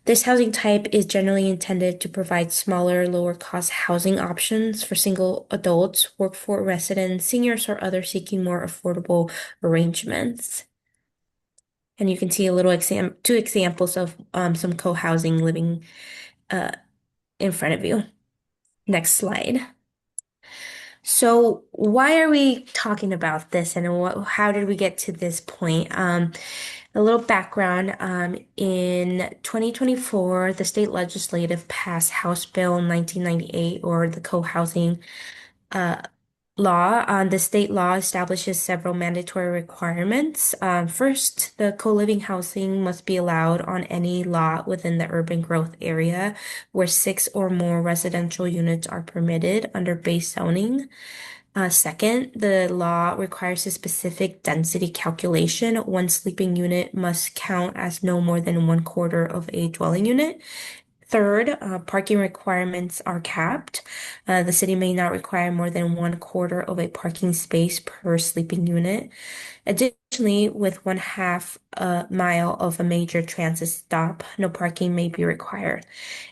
This housing type is generally intended to provide smaller, lower cost housing options for single adults, workforce residents, seniors, or others seeking more affordable arrangements. And you can see a little two examples of some co-housing living in front of you. Next slide. So why are we talking about this and how did we get to this point? A little background, in 2024, the state legislative passed House Bill 1998, or the co-housing law. The state law establishes several mandatory requirements. First, the co-living housing must be allowed on any lot within the urban growth area where 6 or more residential units are permitted under base zoning. Second, the law requires a specific density calculation. One sleeping unit must count as no more than 1/4 of a dwelling unit. Third, parking requirements are capped. The city may not require more than 1/4 of a parking space per sleeping unit. Additionally, with 1/2 a mile of a major transit stop, no parking may be required.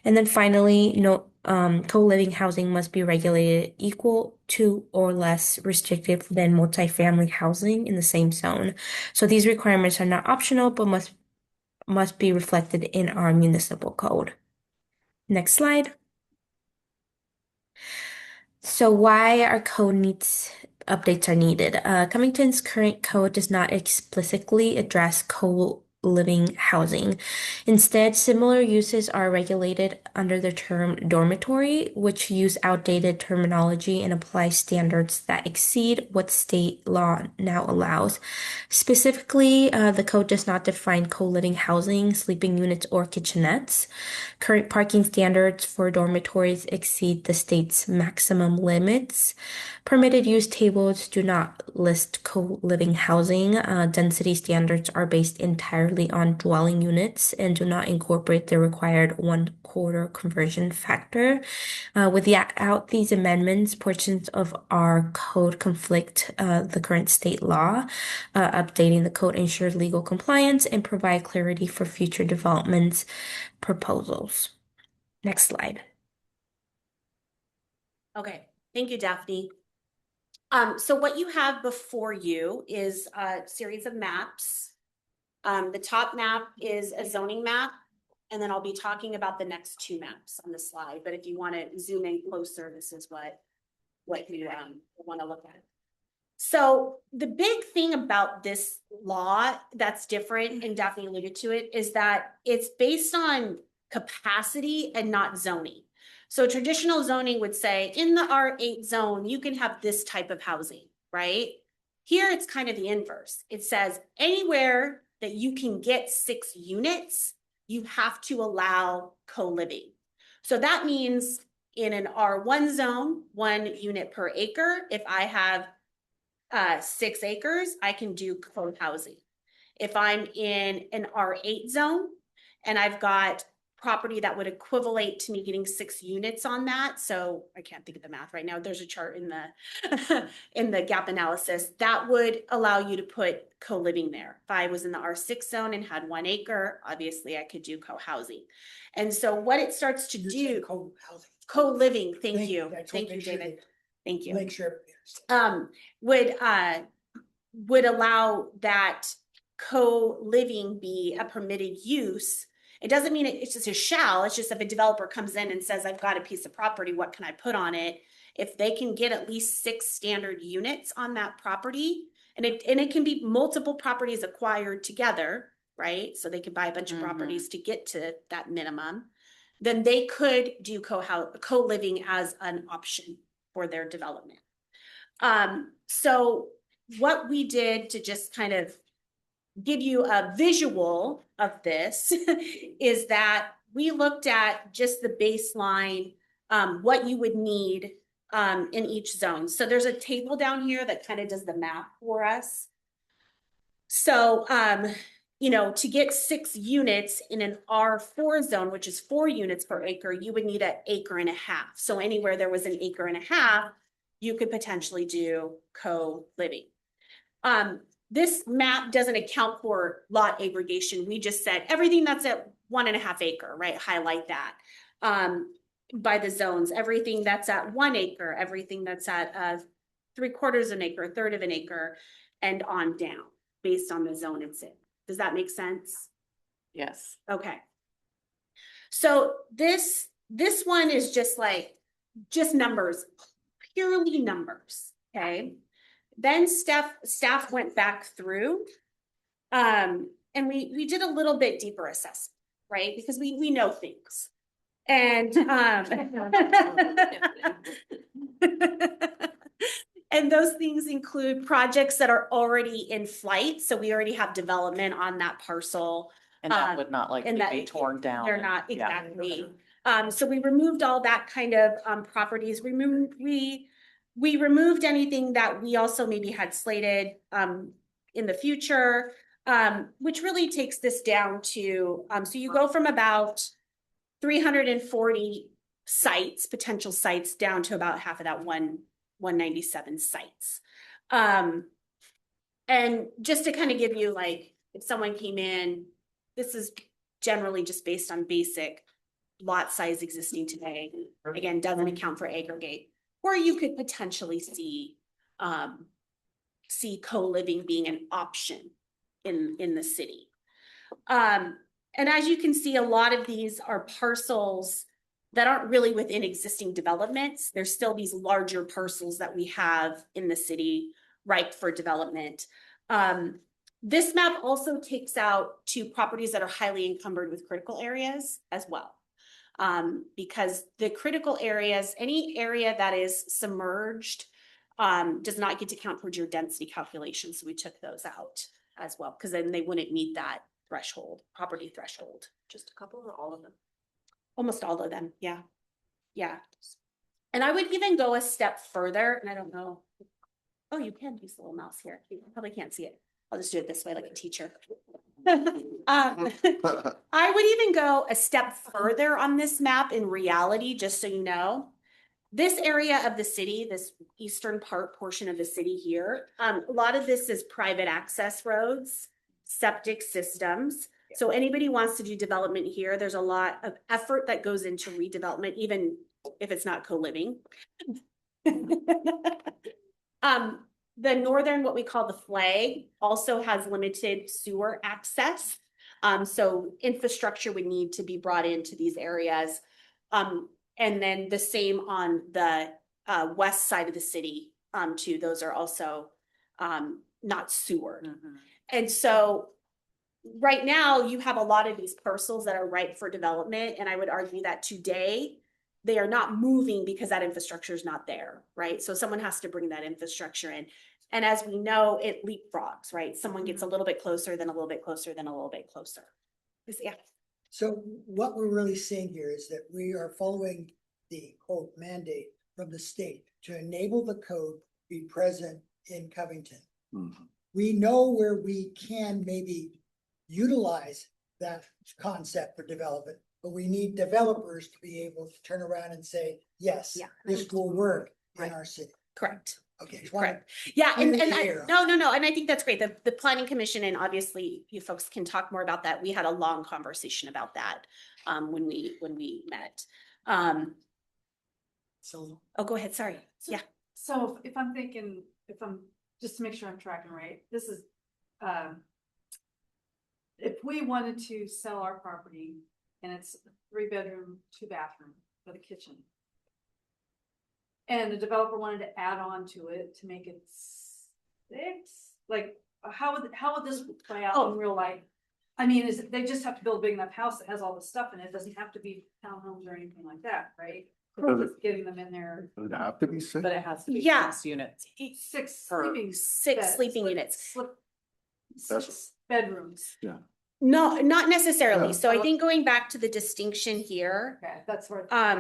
And then finally, no co-living housing must be regulated equal to or less restrictive than multifamily housing in the same zone. So these requirements are not optional, but must be reflected in our municipal code. Next slide. So why our code needs updates are needed. Covington's current code does not explicitly address co-living housing. Instead, similar uses are regulated under the term dormitory, which use outdated terminology and apply standards that exceed what state law now allows. Specifically, the code does not define co-living housing, sleeping units, or kitchenettes. Current parking standards for dormitories exceed the state's maximum limits. Permitted use tables do not list co-living housing. Density standards are based entirely on dwelling units and do not incorporate the required 1/4 conversion factor. Without these amendments, portions of our code conflict the current state law. Updating the code ensures legal compliance and provide clarity for future developments proposals. Next slide. Okay, thank you, Daphne. So what you have before you is a series of maps. The top map is a zoning map, and then I'll be talking about the next two maps on the slide. But if you want to zoom in closer, this is what you want to look at. So the big thing about this law that's different, and Daphne alluded to it, is that it's based on capacity and not zoning. So traditional zoning would say in the R8 zone, you can have this type of housing, right? Here, it's kind of the inverse. It says anywhere that you can get 6 units, you have to allow co-living. So that means in an R1 zone, 1 unit per acre. If I have 6 acres, I can do co-housing. If I'm in an R8 zone and I've got property that would equivalent to me getting 6 units on that, so I can't think of the math right now. There's a chart in the in the gap analysis that would allow you to put co-living there. If I was in the R6 zone and had 1 acre, obviously I could do co-housing. And so what it starts to do, Co-housing. co-living. Thank you, Make sure David. Thank you. Make sure. Would allow that co-living be a permitted use. It doesn't mean it's just a shall. It's just if a developer comes in and says, I've got a piece of property, what can I put on it? If they can get at least 6 standard units on that property, and it can be multiple properties acquired together, right? So they could buy a bunch of properties to get to that minimum, then they could do co-living as an option for their development. So what we did to just kind of give you a visual of this is that we looked at just the baseline, what you would need in each zone. So there's a table down here that kind of does the math for us. So, you know, to get 6 units in an R4 zone, which is 4 units per acre, you would need 1.5 acres. So anywhere there was 1.5 acres, you could potentially do co-living. This map doesn't account for lot aggregation. We just said everything that's at 1.5 acre, right? Highlight that by the zones. Everything that's at 1 acre, everything that's at 3/4 of an acre, 1/3 of an acre, and on down based on the zone it's in. Does that make sense? Yes. Okay. So this one is just numbers, purely numbers. Okay. Then staff went back through, and we did a little bit deeper assessment, right? Because we know things. And and those things include projects that are already in flight. So we already have development on that parcel. And that would not like be torn down. They're not exactly. So we removed all that kind of properties. We removed anything that we also maybe had slated in the future, which really takes this down to, so you go from about 340 sites, potential sites, down to about half of that 197 sites. And just to kind of give you if someone came in, this is generally just based on basic lot size existing today. Again, doesn't account for aggregate. Or you could potentially see co-living being an option in the city. And as you can see, a lot of these are parcels that aren't really within existing developments. There's still these larger parcels that we have in the city ripe for development. This map also takes out to properties that are highly encumbered with critical areas as well. Because the critical areas, any area that is submerged, does not get to count towards your density calculation. So we took those out as well, because then they wouldn't meet that threshold, property threshold. Just a couple or all of them? Almost all of them, yeah. Yeah. And I would even go a step further, and I don't know. Oh, you can use the little mouse here. You probably can't see it. I'll just do it this way like a teacher. I would even go a step further on this map in reality, just so you know. This area of the city, this eastern portion of the city here, a lot of this is private access roads, septic systems. So anybody wants to do development here, there's a lot of effort that goes into redevelopment, even if it's not co-living. The northern, what we call the flag, also has limited sewer access. So infrastructure would need to be brought into these areas. And then the same on the west side of the city, too. Those are also not sewered. And so right now you have a lot of these parcels that are ripe for development. And I would argue that today they are not moving because that infrastructure is not there, right? So someone has to bring that infrastructure in. And as we know, it leapfrogs, right? Someone gets a little bit closer, then a little bit closer, then a little bit closer. Yeah. So what we're really seeing here is that we are following the quote mandate from the state to enable the code to be present in Covington. We know where we can maybe utilize that concept for development, but we need developers to be able to turn around and say, yes, this will work in our city. Correct. Okay. Correct. Yeah. And clear. no. And I think that's great. The planning commission, and obviously you folks can talk more about that. We had a long conversation about that when we met. So, oh, go ahead. Sorry. Yeah. So if I'm thinking, just to make sure I'm tracking right, this is, if we wanted to sell our property and it's 3-bedroom, 2-bathroom with a kitchen, and the developer wanted to add on to it to make it 6, like, how would this play out in real life? I mean, they just have to build a big enough house that has all the stuff in it. It doesn't have to be townhomes or anything like that, right? Just getting them in there. Does it have to be 6? But it has to be Yeah. 6 units. 6 Per- sleeping. 6 beds, sleeping like, units. That's- 6 bedrooms. No, not necessarily. Yeah. So I think going back to the distinction here, Okay, that's where. Yeah.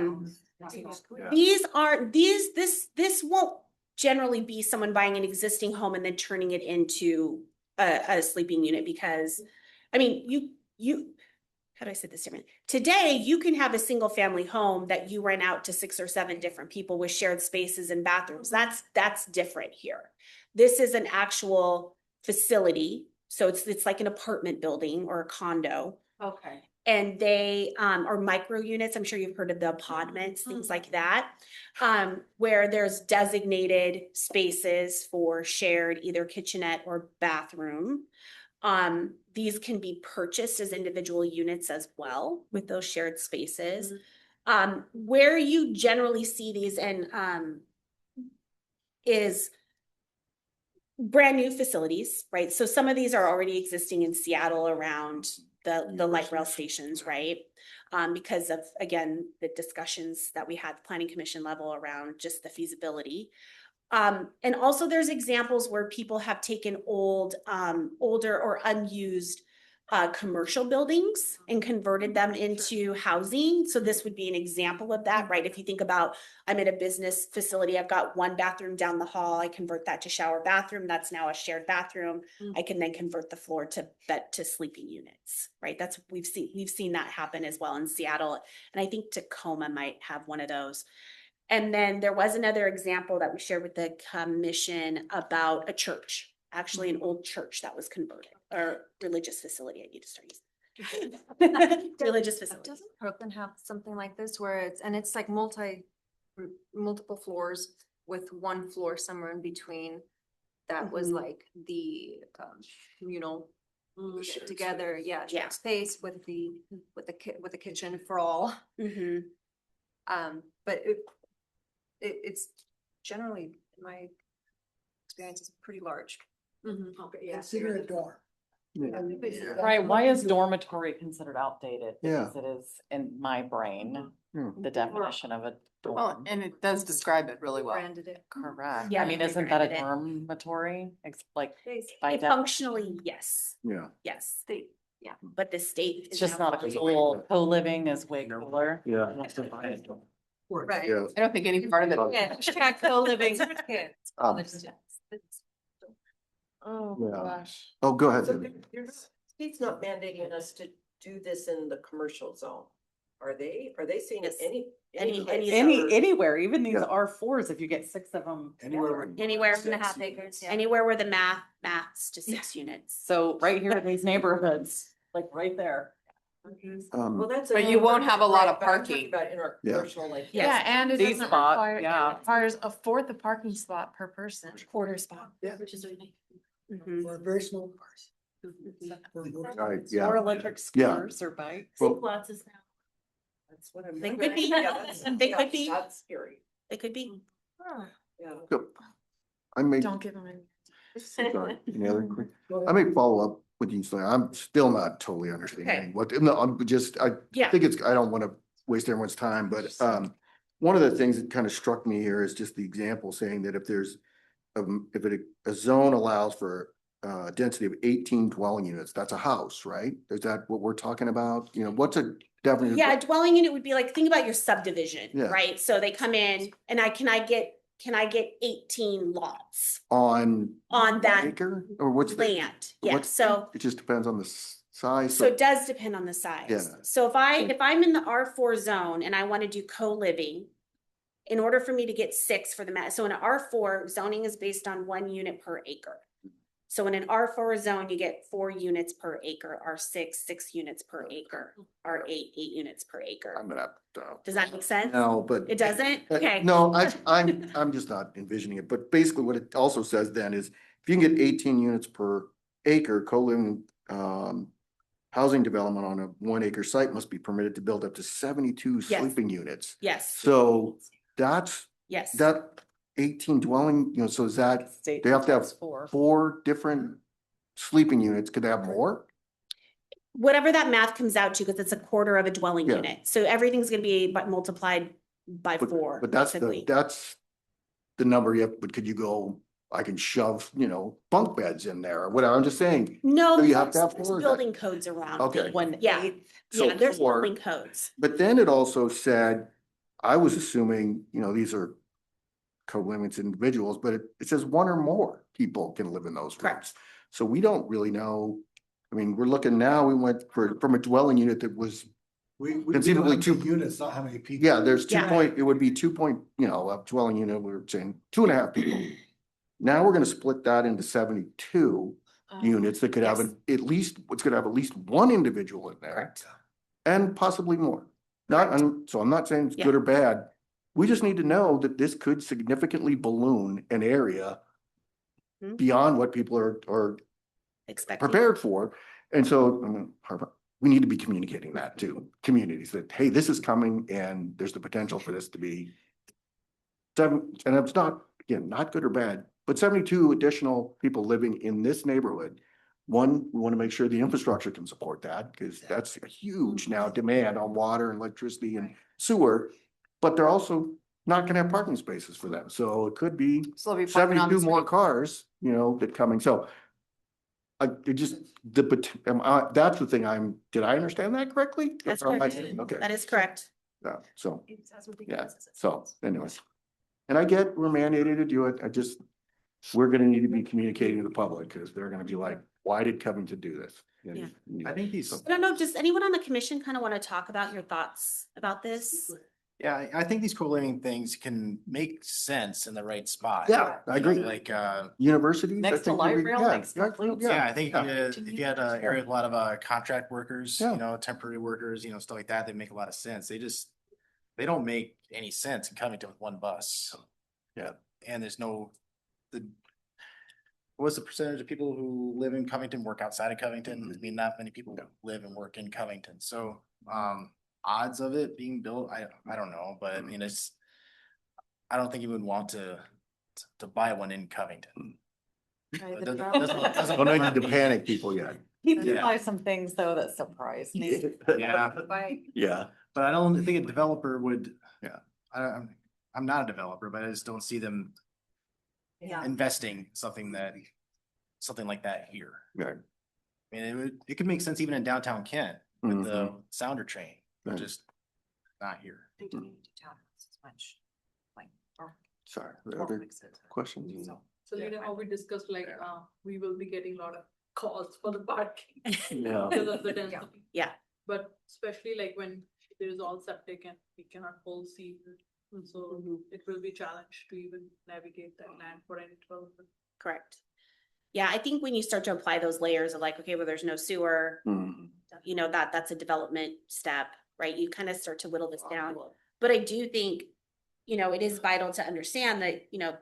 this won't generally be someone buying an existing home and then turning it into a sleeping unit, because I mean, you how do I say this differently? Today, you can have a single family home that you rent out to 6 or 7 different people with shared spaces and bathrooms. That's different here. This is an actual facility. So it's like an apartment building or a condo. Okay. And they are micro units. I'm sure you've heard of the apartments, things like that, where there's designated spaces for shared either kitchenette or bathroom. These can be purchased as individual units as well with those shared spaces. Where you generally see these is brand new facilities, right? So some of these are already existing in Seattle around the light rail stations, right? Because of, again, the discussions that we had at the planning commission level around just the feasibility. And also there's examples where people have taken older or unused commercial buildings and converted them into housing. So this would be an example of that, right? If you think about, I'm at a business facility, I've got 1 bathroom down the hall, I convert that to shower bathroom, that's now a shared bathroom. I can then convert the floor to bed to sleeping units, right? That's, we've seen that happen as well in Seattle. And I think Tacoma might have one of those. And then there was another example that we shared with the commission about a church, actually an old church that was converted, or religious facility. I need to start using religious facility. Doesn't Brooklyn have something like this where it's like multiple floors with one floor somewhere in between that was like the communal Shared together, Yeah. shared space with the kitchen for all. But it's generally, in my experience, it's pretty large. Okay, yeah. consider a dorm. Right, why is dormitory considered outdated? Yeah. Because it is in my brain, the definition of a Well, dorm. and it does describe it really well. Branded it. Correct. Yeah, I mean, we isn't that a branded it. dormitory? It's like, by Functionally, yes, Yeah. yes, State. but the state. it's is just now not a calling it- cool, co-living is way cooler. Yeah. Right. Yeah. I don't think any part of it. Yeah, hashtag co-living. Oh, Yeah. gosh. Oh, go ahead. So Debbie. state's not mandating us to do this in the commercial zone. Are they saying it Yes. Any- place Any, or- anywhere, even these Yeah. R4s, if you get 6 of them. Anywhere. Anywhere One and a half acres, yeah. Anywhere where the maths to 6 units. So right here in these neighborhoods, like right there. Well, that's. But you won't have a lot of Right, but I'm talking parking. About in our Yeah. commercial, like. Yes. Yeah, and it These doesn't spot, require, yeah. it requires a fourth of parking spot per person. Quarter spot. Yeah. Which is really nice. Mhm. For a very small cars. Right, Or yeah. electric Yeah. scooters or bikes. Well, Lots is now. That's what I'm. They could be. Yeah, that's- They yeah, could be. That's scary, It could be. yeah. I may, Don't give them any. sorry, any other quick, I may follow up with you, so I'm still not totally understanding what, no, I'm just, I Yeah. think it's, I don't want to waste everyone's time, but, one of the things that kind of struck me here is just the example saying that if there's, a zone allows for a density of 18 dwelling units, that's a house, right? Is that what we're talking about? You know, what's a definition? Yeah, a dwelling unit would be like, think about your subdivision, Yeah. right? So they come in and can I get 18 lots On on that acre, or what's the? land? Yeah, what's- so. It just depends on the size. So it does depend on the size. Yeah. So if I'm in the R4 zone and I want to do co-living, in order for me to get 6 for the so in an R4 zoning is based on 1 unit per acre. So in an R4 zone, you get 4 units per acre, R6, 6 units per acre, R8, 8 units per acre. I'm gonna, Does that make sense? no, but. It doesn't? Okay. No, I'm just not envisioning it, but basically what it also says then is if you can get 18 units per acre, co-living, housing development on a 1 acre site must be permitted to build up to 72 Yes. sleeping units. Yes, So that's, yes. that 18 dwelling, you know, so is that, State they have to have four. 4 different sleeping units? Could they have more? Whatever that math comes out to, because it's a quarter of a dwelling Yeah. unit. So everything's gonna be multiplied by But- 4, But that's basically. that's the number you have, but could you go, I can shove, you know, bunk beds in there or whatever, I'm just saying. No, So you have to have there's 4 of that. building codes around. Okay. it. When Yeah. So Yeah, there's 4. building codes. But then it also said, I was assuming, you know, these are co-living individuals, but it says 1 or more people can live in those Correct. rooms. So we don't really know. I mean, we're looking now, we went from a dwelling unit that was, We Conceivably don't have 2 many units, not how many people. yeah, there's 2 Yeah. point, it would be 2 point, you know, a dwelling unit, we were saying 2.5 people. Now we're gonna split that into 72 units that could have Yes. at least, it's gonna have at least 1 individual in there. Correct. And possibly more. So I'm not saying it's Yeah. good or bad. We just need to know that this could significantly balloon an area Mhm. beyond what people are Expecting. prepared for. And so, I mean, we need to be communicating that to communities that, hey, this is coming and there's the potential for this to be 7, and it's not, again, not good or bad, but 72 additional people living in this neighborhood. One, we want to make sure the infrastructure can support that because that's a huge now demand on water and electricity and sewer. But they're also not gonna have parking spaces for them. So it could be So they'll be parking on the 72 more street. cars, you know, that coming. So it just, that's the thing did I understand that correctly? That's Or am I correct. saying- Okay, That is correct. yeah, so, yeah, so anyways. And I get we're mandated to do it. We're gonna need to be communicating to the public because they're gonna be like, why did Covington do this? Yeah. I think these, I don't know, does anyone on the commission kind of want to talk about your thoughts about this? yeah, I think these co-living things can make sense in the right spot. Yeah, I You know, agree. Like, Universities. I Next to think would light be- rail yeah, makes yeah, complete yeah, I think yeah. if you had an area with a lot of contract workers, Yeah. you know, temporary workers, you know, stuff like that, they make a lot of sense. They don't make any sense in Covington with 1 bus. Yeah. And there's what's the percentage of people who live in Covington, work outside of Covington? I mean, not many people live and work in Covington, so, odds of it being built, I don't know, but I mean, I don't think you would want to buy one in Covington. Right, It the doesn't- problem- doesn't- Don't need to panic people yet. There's probably some things though that surprised me. Yeah, Yeah. but I don't think a developer would, I'm not a developer, but I just don't see them investing something like that here. Right. I mean, it could make sense even in downtown Kent with the sounder train, but Right. just not here. Sorry, are there other questions? So you know how we discussed like, we will be getting a lot of calls for the parking. Yeah. Because of the density. Yeah. But especially like when there is all septic and we cannot hold season. And so it will be a challenge to even navigate that land for any development. Correct. Yeah, I think when you start to apply those layers of like, okay, well, there's no sewer, you know, that's a development step, right? You kind of start to whittle this down. But I do think, you know, it is vital to understand that, you know,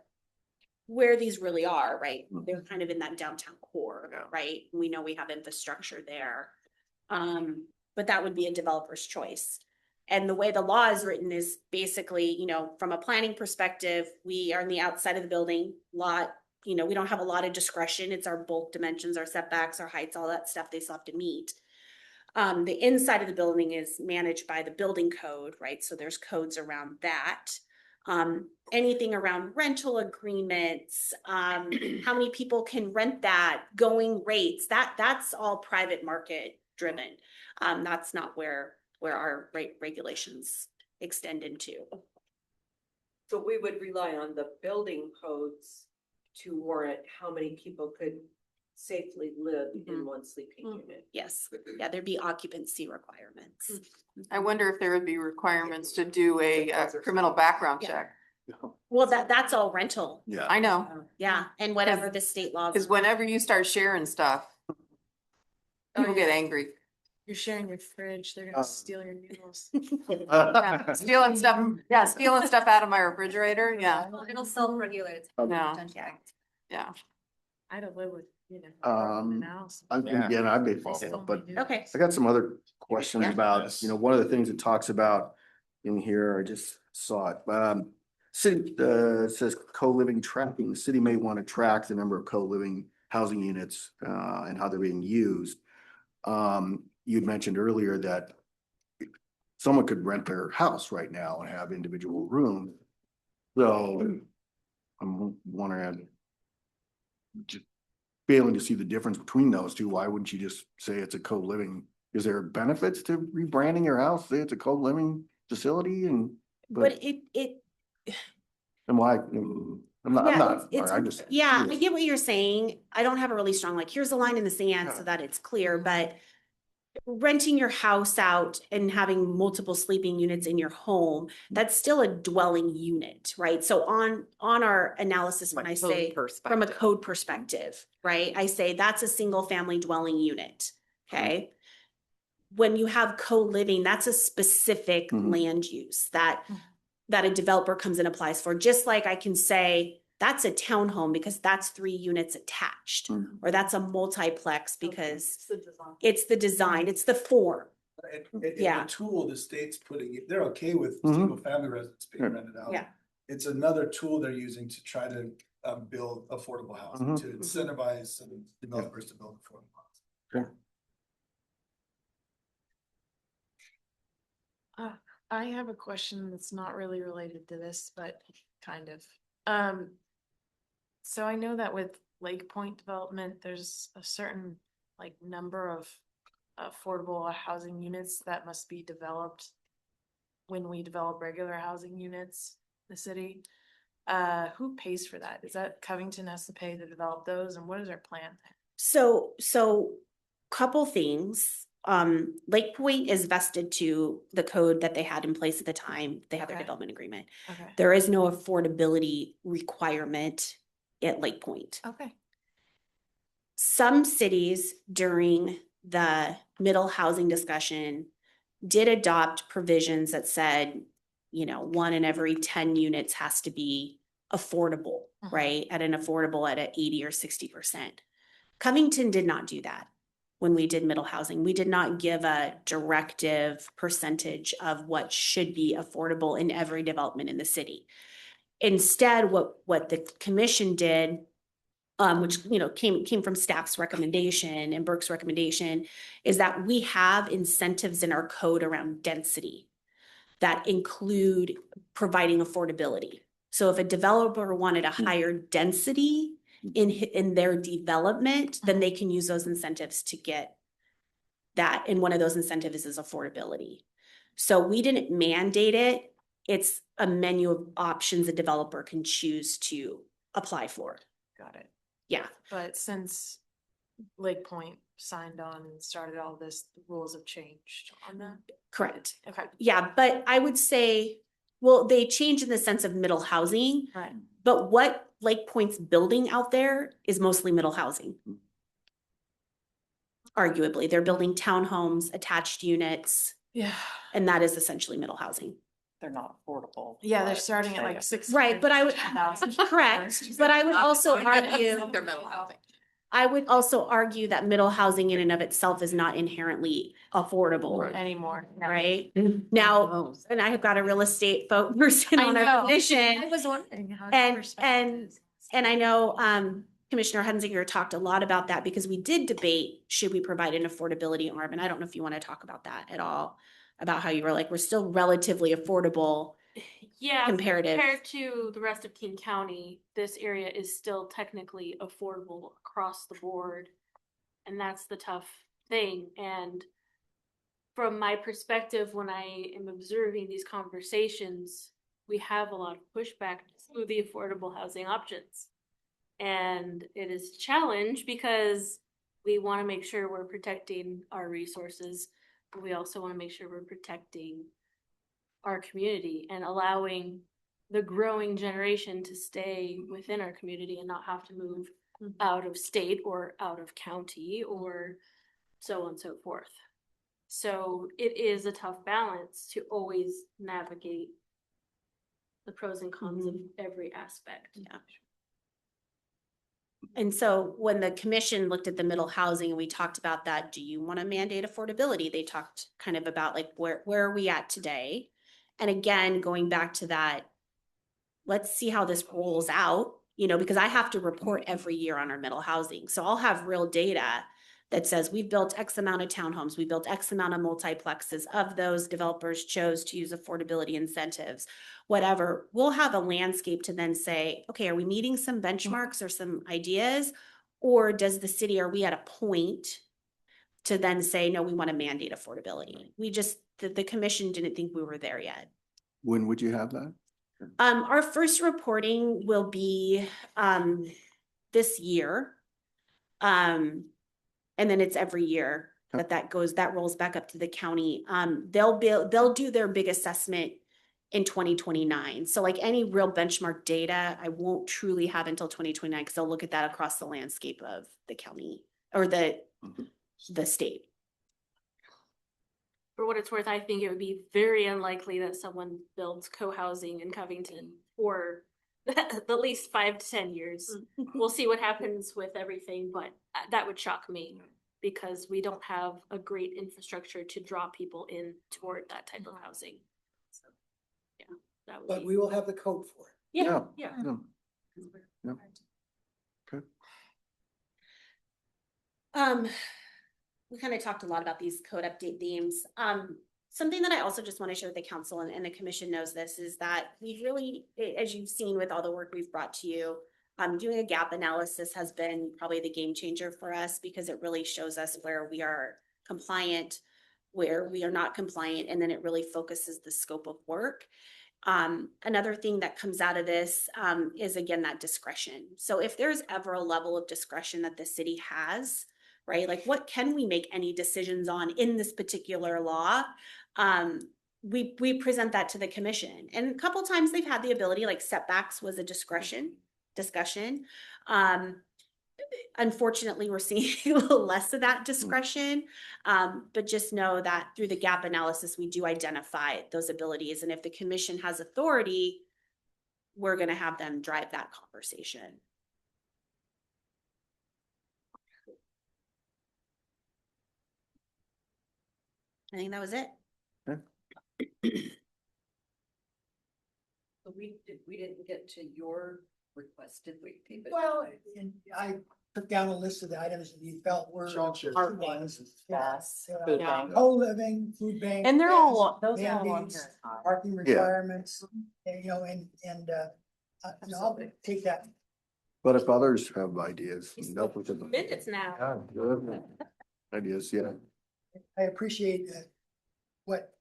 where these really are, right? They're kind of in that downtown core, right? We know we have infrastructure there. But that would be a developer's choice. And the way the law is written is basically, you know, from a planning perspective, we are on the outside of the building lot. You know, we don't have a lot of discretion. It's our bulk dimensions, our setbacks, our heights, all that stuff they still have to meet. The inside of the building is managed by the building code, right? So there's codes around that. Anything around rental agreements, how many people can rent that, going rates, that's all private market driven. That's not where our regulations extend into. So we would rely on the building codes to warrant how many people could safely live in one sleeping unit. Yes, yeah, there'd be occupancy requirements. I wonder if there would be requirements to do a criminal background check. Well, that's all rental. Yeah. I know, Yeah, and whatever the state laws. because whenever you start sharing stuff, people get angry. You're sharing your fridge, they're gonna steal your noodles. Yeah, stealing stuff out of my refrigerator, yeah. It'll self-regulate. No. Yeah. I don't live with, you know. Um, in a house. Again, I've been, They stole my but noodles. Okay. I got some other questions Yeah. about, you know, one of the things it talks about in here, I just saw it. City, says co-living tracking. The city may want to track the number of co-living housing units, and how they're being used. You'd mentioned earlier that someone could rent their house right now and have individual rooms. So I'm wondering, just failing to see the difference between those two, why wouldn't you just say it's a co-living? Is there benefits to rebranding your house, say it's a co-living facility and? But And why, I'm not, I just. yeah, I get what you're saying. I don't have a really strong, like, here's a line in the sand so that it's clear, but renting your house out and having multiple sleeping units in your home, that's still a dwelling unit, right? So on our analysis, when I say from a code perspective, right? I say that's a single family dwelling unit, okay? When you have co-living, that's a specific land use that a developer comes and applies for. Just like I can say, that's a townhome because that's 3 units attached, or that's a multiplex because it's the design, it's the form. And the tool the state's putting, they're okay with single family residents being rented out. Yeah. It's another tool they're using to try to build affordable housing, to incentivize some developers to build affordable housing. I have a question that's not really related to this, but kind of. So I know that with Lake Point development, there's a certain like number of affordable housing units that must be developed when we develop regular housing units in the city. Who pays for that? Is that Covington has to pay to develop those, and what is our plan? So couple things. Lake Point is vested to the code that they had in place at the time they had their development agreement. Okay. There is no affordability requirement at Lake Point. Okay. Some cities during the middle housing discussion did adopt provisions that said, you know, 1 in every 10 units has to be affordable, right? At an 80 or 60%. Covington did not do that. When we did middle housing, we did not give a directive percentage of what should be affordable in every development in the city. Instead, what the commission did which, you know, came from staff's recommendation and Burke's recommendation, is that we have incentives in our code around density that include providing affordability. So if a developer wanted a higher density in their development, then they can use those incentives to get that. And one of those incentives is affordability. So we didn't mandate it. It's a menu of options a developer can choose to apply for. Got it. Yeah. But since Lake Point signed on and started all this, the rules have changed on that. Correct. Okay. Yeah, but I would say, well, they changed in the sense of middle housing, Right. but what Lake Point's building out there is mostly middle housing. Arguably, they're building townhomes, attached units, Yeah. and that is essentially middle housing. They're not affordable. Yeah, they're but starting at they- like 6. Right, but I would, correct, but I would also argue, They're middle housing. I would also argue that middle housing in and of itself is not inherently affordable, Anymore. right? Now, and I have got a real estate person I on our know. commission. I was wondering how. And I know, Commissioner Hunzinger talked a lot about that because we did debate, should we provide an affordability arm? And I don't know if you want to talk about that at all, about how you were like, we're still relatively affordable. Yeah, comparative. compared to the rest of King County, this area is still technically affordable across the board. And that's the tough thing. And from my perspective, when I am observing these conversations, we have a lot of pushback to the affordable housing options. And it is a challenge because we want to make sure we're protecting our resources, but we also want to make sure we're protecting our community and allowing the growing generation to stay within our community and not have to move out of state or out of county or so on and so forth. So it is a tough balance to always navigate the pros and cons of every aspect. Yeah. And so when the commission looked at the middle housing and we talked about that, do you want to mandate affordability? They talked kind of about like, where are we at today? And again, going back to that, let's see how this rolls out, you know, because I have to report every year on our middle housing. So I'll have real data that says we've built X amount of townhomes, we built X amount of multiplexes. Of those, developers chose to use affordability incentives, whatever. We'll have a landscape to then say, okay, are we meeting some benchmarks or some ideas? Or does the city, are we at a point to then say, no, we want to mandate affordability? We just, the commission didn't think we were there yet. When would you have that? Our first reporting will be this year. And then it's every year that rolls back up to the county. They'll do their big assessment in 2029. So like any real benchmark data, I won't truly have until 2029 because they'll look at that across the landscape of the county or the state. For what it's worth, I think it would be very unlikely that someone builds co-housing in Covington for at least 5 to 10 years. We'll see what happens with everything, but that would shock me because we don't have a great infrastructure to draw people in toward that type of housing. So, yeah, that would But be. we will have the code for it. Yeah. Yeah. Yeah. Good. We kind of talked a lot about these code update themes. Something that I also just want to share with the council and the commission knows this is that we really, as you've seen with all the work we've brought to you, doing a gap analysis has been probably the game changer for us because it really shows us where we are compliant, where we are not compliant, and then it really focuses the scope of work. Another thing that comes out of this is again that discretion. So if there's ever a level of discretion that the city has, right? Like what can we make any decisions on in this particular law? We present that to the commission. And a couple times they've had the ability, like setbacks was a discussion. Unfortunately, we're seeing a little less of that discretion. But just know that through the gap analysis, we do identify those abilities. And if the commission has authority, we're going to have them drive that conversation. I think that was it. So we didn't get to your requested we keep it. Well, and I took down a list of the items that you felt were. Art ones. Yes, Yeah. food Yeah. bank. Co-living, food bank. And they're all, those are all on mandates, here. Parking requirements, and, you know, you know, I'll take that. But if others have ideas. Minutes now. Yeah, good. Ideas, yeah. I appreciate what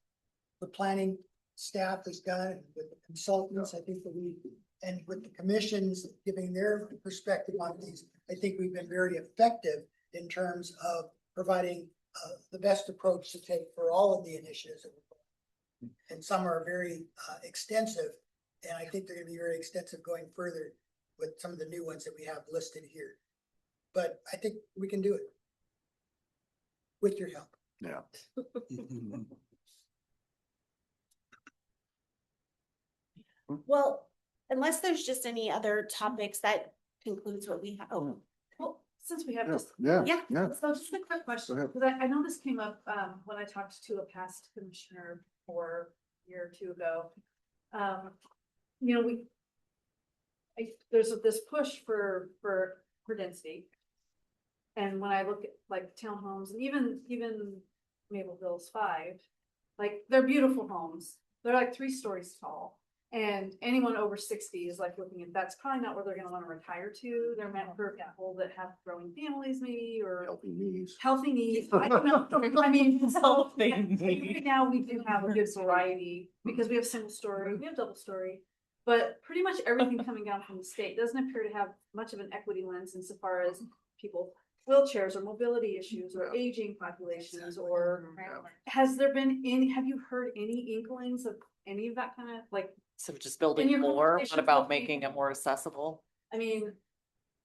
the planning staff has done with the consultants. I think that and with the commissions giving their perspective on these, I think we've been very effective in terms of providing the best approach to take for all of the initiatives that we're going. And some are very extensive, and I think they're gonna be very extensive going further with some of the new ones that we have listed here. But I think we can do it with your help. Yeah. Well, unless there's just any other topics, that concludes what we have. Oh, Well, since we have Yeah, just, yeah, yeah. yeah. so just a quick question, Go ahead. because I know this came up, when I talked to a past commissioner for a year or two ago. You know, there's this push for density. And when I look at like townhomes and even Mapleville's 5, like they're beautiful homes. They're like 3 stories tall. And anyone over 60 is like looking at, that's probably not where they're gonna want to retire to. They're meant for people that have growing families maybe, or Healthy knees. healthy needs. I don't know. I mean, so Healthy right needs. now we do have a good variety because we have single story, we have double story. But pretty much everything coming down from the state doesn't appear to have much of an equity lens insofar as people, wheelchairs or mobility issues or aging populations, or has there been have you heard any inklings of any of that kind of like? So just In building your more, what conversations about with making people- it more accessible? I mean,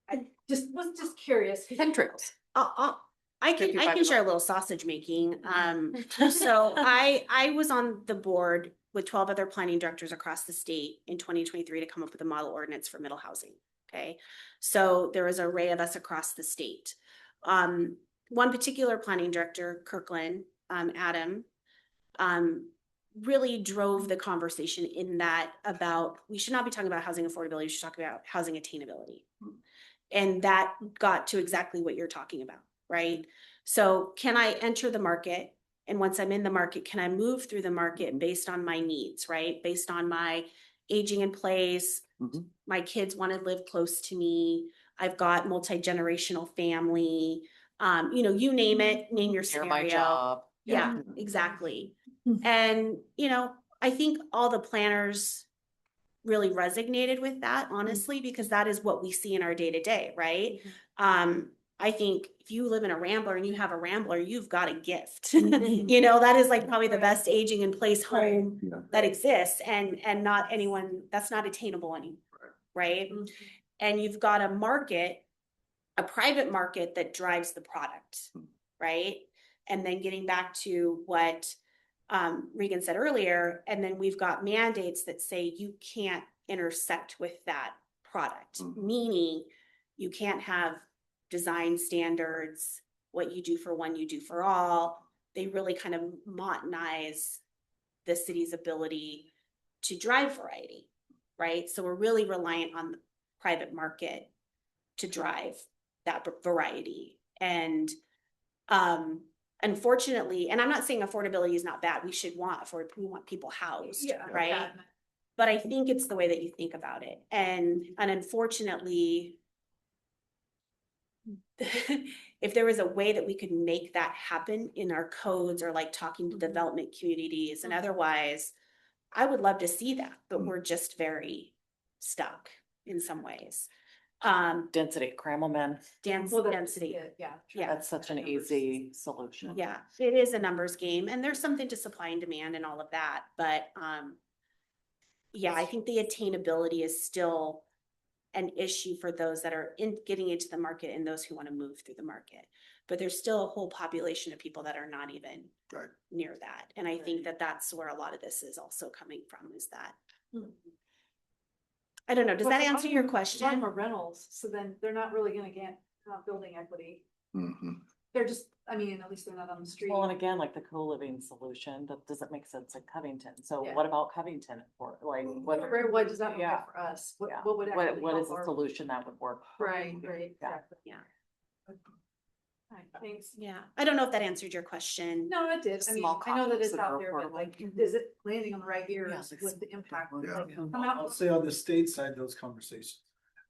I was just curious. Hendrix. I can 55 share a little sausage making. So I was on the board with 12 other planning directors across the state in 2023 to come up with a model ordinance for middle housing. Okay, so there was an array of us across the state. One particular planning director, Kirkland, Adam, really drove the conversation in that about, we should not be talking about housing affordability, we should talk about housing attainability. And that got to exactly what you're talking about, right? So can I enter the market? And once I'm in the market, can I move through the market based on my needs, right? Based on my aging in place, my kids want to live close to me, I've got multi-generational family, you know, you name it, name your Near scenario. my job. Yeah, exactly. And, you know, I think all the planners really resonated with that, honestly, because that is what we see in our day to day, right? I think if you live in a Rambler and you have a Rambler, you've got a gift. You know, that is like probably the best aging in place home Yeah. that exists, and not anyone, that's not attainable anymore, right? And you've got a market, a private market that drives the product, right? And then getting back to what Regan said earlier, and then we've got mandates that say you can't intersect with that product, meaning you can't have design standards, what you do for one, you do for all. They really kind of monetize the city's ability to drive variety, right? So we're really reliant on the private market to drive that variety. And unfortunately, and I'm not saying affordability is not bad, we want people housed, right? Yeah. But I think it's the way that you think about it. And unfortunately, if there was a way that we could make that happen in our codes, or like talking to development communities and otherwise, I would love to see that, but we're just very stuck in some ways. Density, Cramelman. Density. Yeah. Yeah. That's such an easy solution. Yeah, it is a numbers game, and there's something to supply and demand and all of that, but yeah, I think the attainability is still an issue for those that are getting into the market and those who want to move through the market. But there's still a whole population of people that are not even near that. And I think that that's where a lot of this is also coming from, is that. I don't know, does that answer your question? For rentals, so then they're not really gonna get building equity. they're just, I mean, at least they're not on the street. Well, and again, like the co-living solution, that doesn't make sense in Covington. So Yeah. what about Covington for, like, what? What does that look Yeah. like for us? Yeah. What would actually What is help the our- solution that would work? Right, Yeah. exactly. Yeah. Alright, thanks. Yeah, I don't know if that answered your question. No, it did. I mean, Small I know that copies it's that out are there, but affordable. like, is it landing on the right ears Yeah, like with the impact? Yeah. Like, come I'll out, say on the state side, those conversations.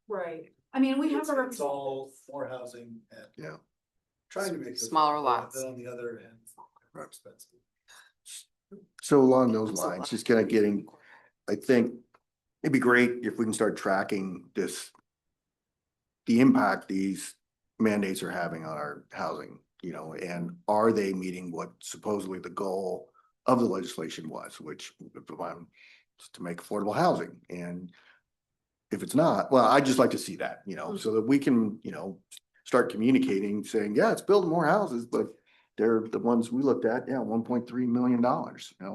right. I mean, we have It's a. it's all more housing and. Yeah. Trying to make. it Smaller affordable, lots. But on the other end, more expensive. So along those I'm so lines, glad. just kind of getting, I think it'd be great if we can start tracking this, the impact these mandates are having on our housing, and are they meeting what supposedly the goal of the legislation was, which is to make affordable housing. And if it's not, well, I'd just like to see that, so that we can, start communicating, saying, yeah, it's building more houses, but they're the ones we looked at, yeah, $1.3 million,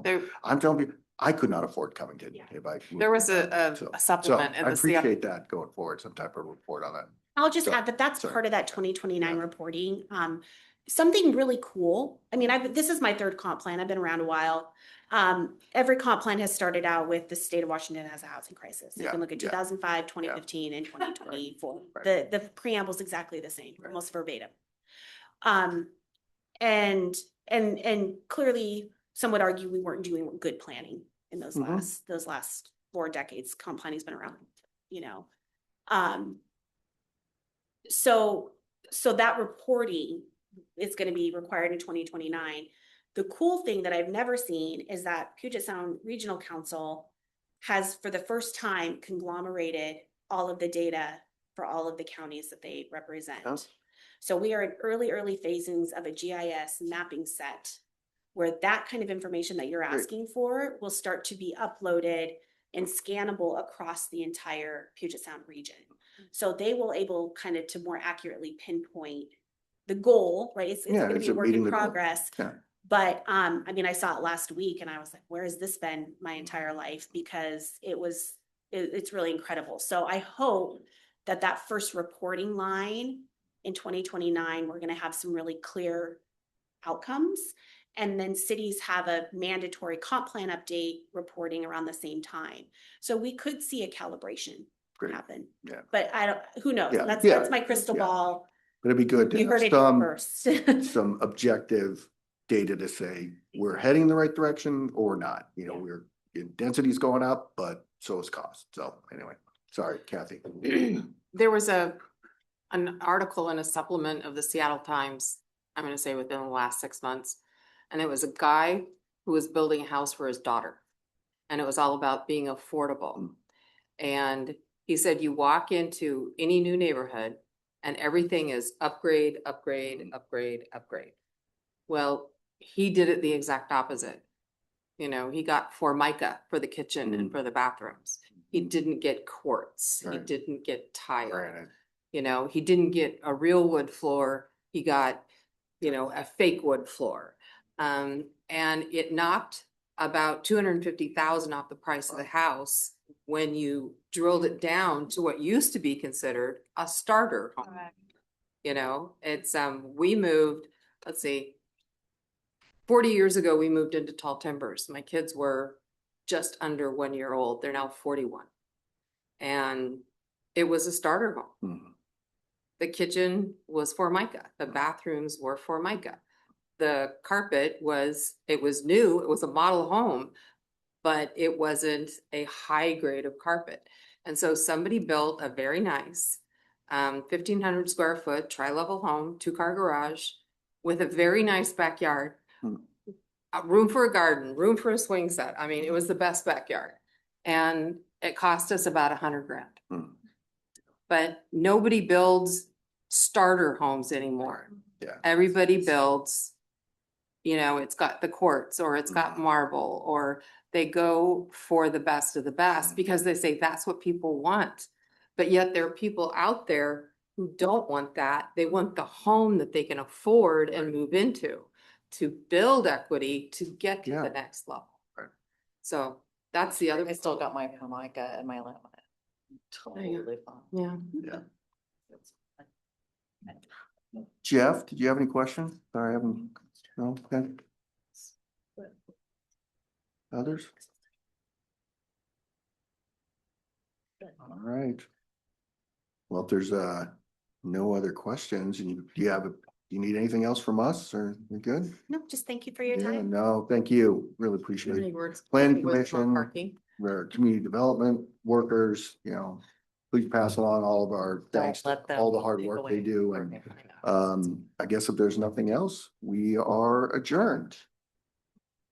There, I'm telling you, I could not afford Covington if I. there was So- a so supplement in I the CF. appreciate that going forward, some type of report on that. I'll just Sorry, add that that's sorry. part of that 2029 Yeah. reporting. Something really cool. I mean, this is my third comp plan. I've been around a while. Every comp plan has started out with the state of Washington has a housing crisis. You Yeah, can look at yeah. 2005, 2015, and 2024. Right. The preamble is exactly the same, Right. almost verbatim. And clearly, some would argue we weren't doing good planning in those Mhm. last 4 decades. Comp planning's been around, So that reporting is gonna be required in 2029. The cool thing that I've never seen is that Puget Sound Regional Council has, for the first time, conglomerated all of the data for all of the counties that they represent. Yes. So we are in early phases of a GIS mapping set where that kind of information that you're Great. asking for will start to be uploaded and scannable across the entire Puget Sound region. So they will able kind of to more accurately pinpoint the goal, right? It's Yeah, gonna is be a it work meeting in the goal? progress. Yeah. But I mean, I saw it last week and I was like, where has this been my entire life? Because it's really incredible. So I hope that first reporting line in 2029, we're gonna have some really clear outcomes. And then cities have a mandatory comp plan update reporting around the same time. So we could see a calibration Great. happen. Yeah. But who knows? Yeah, That's my crystal yeah. ball. But it'd be good to You heard have it here some, first. some objective data to say we're heading in the right direction or not. We're, density's going up, but so is cost. So anyway, sorry, Kathy. There was an article in a supplement of the Seattle Times, I'm gonna say within the last 6 months. And it was a guy who was building a house for his daughter. And it was all about being affordable. And he said, you walk into any new neighborhood and everything is upgrade, upgrade, upgrade, upgrade. Well, he did it the exact opposite. He got Formica for the kitchen and for the bathrooms. He didn't get quartz. He Right. didn't get tile. Granted. He didn't get a real wood floor. He got, a fake wood floor. And it knocked about 250,000 off the price of the house when you drilled it down to what used to be considered a starter home. It's, we moved, let's see, 40 years ago, we moved into Tall Timbers. My kids were just under 1 year old. They're now 41. And it was a starter home. Mhm. The kitchen was Formica. The bathrooms were Formica. The carpet it was new. It was a model home, but it wasn't a high grade of carpet. And so somebody built a very nice 1,500 square foot tri-level home, 2-car garage with a very nice backyard, a room for a garden, room for a swing set. I mean, it was the best backyard. And it cost us about $100,000. But nobody builds starter homes anymore. Yeah. Everybody builds, it's got the quartz or it's got marble, or they go for the best of the best because they say that's what people want. But yet there are people out there who don't want that. They want the home that they can afford and move into to build equity to get to Yeah. the next level. Right. So that's the other. I still got my Formica and my laminate. There you go. Totally fine. Yeah. Yeah. Jeff, did you have any questions? Sorry, I haven't, no, okay. Others? All right. Well, if there's no other questions, and you need anything else from us, or you good? No, just thank you for your Yeah, time. no, thank you. Really appreciate Any it. words? Planning Words about Commission, Parking. our community development workers, please pass along all of our thanks, to let them all the hard take work away they do. work And they put in. I guess if there's nothing else, we are adjourned.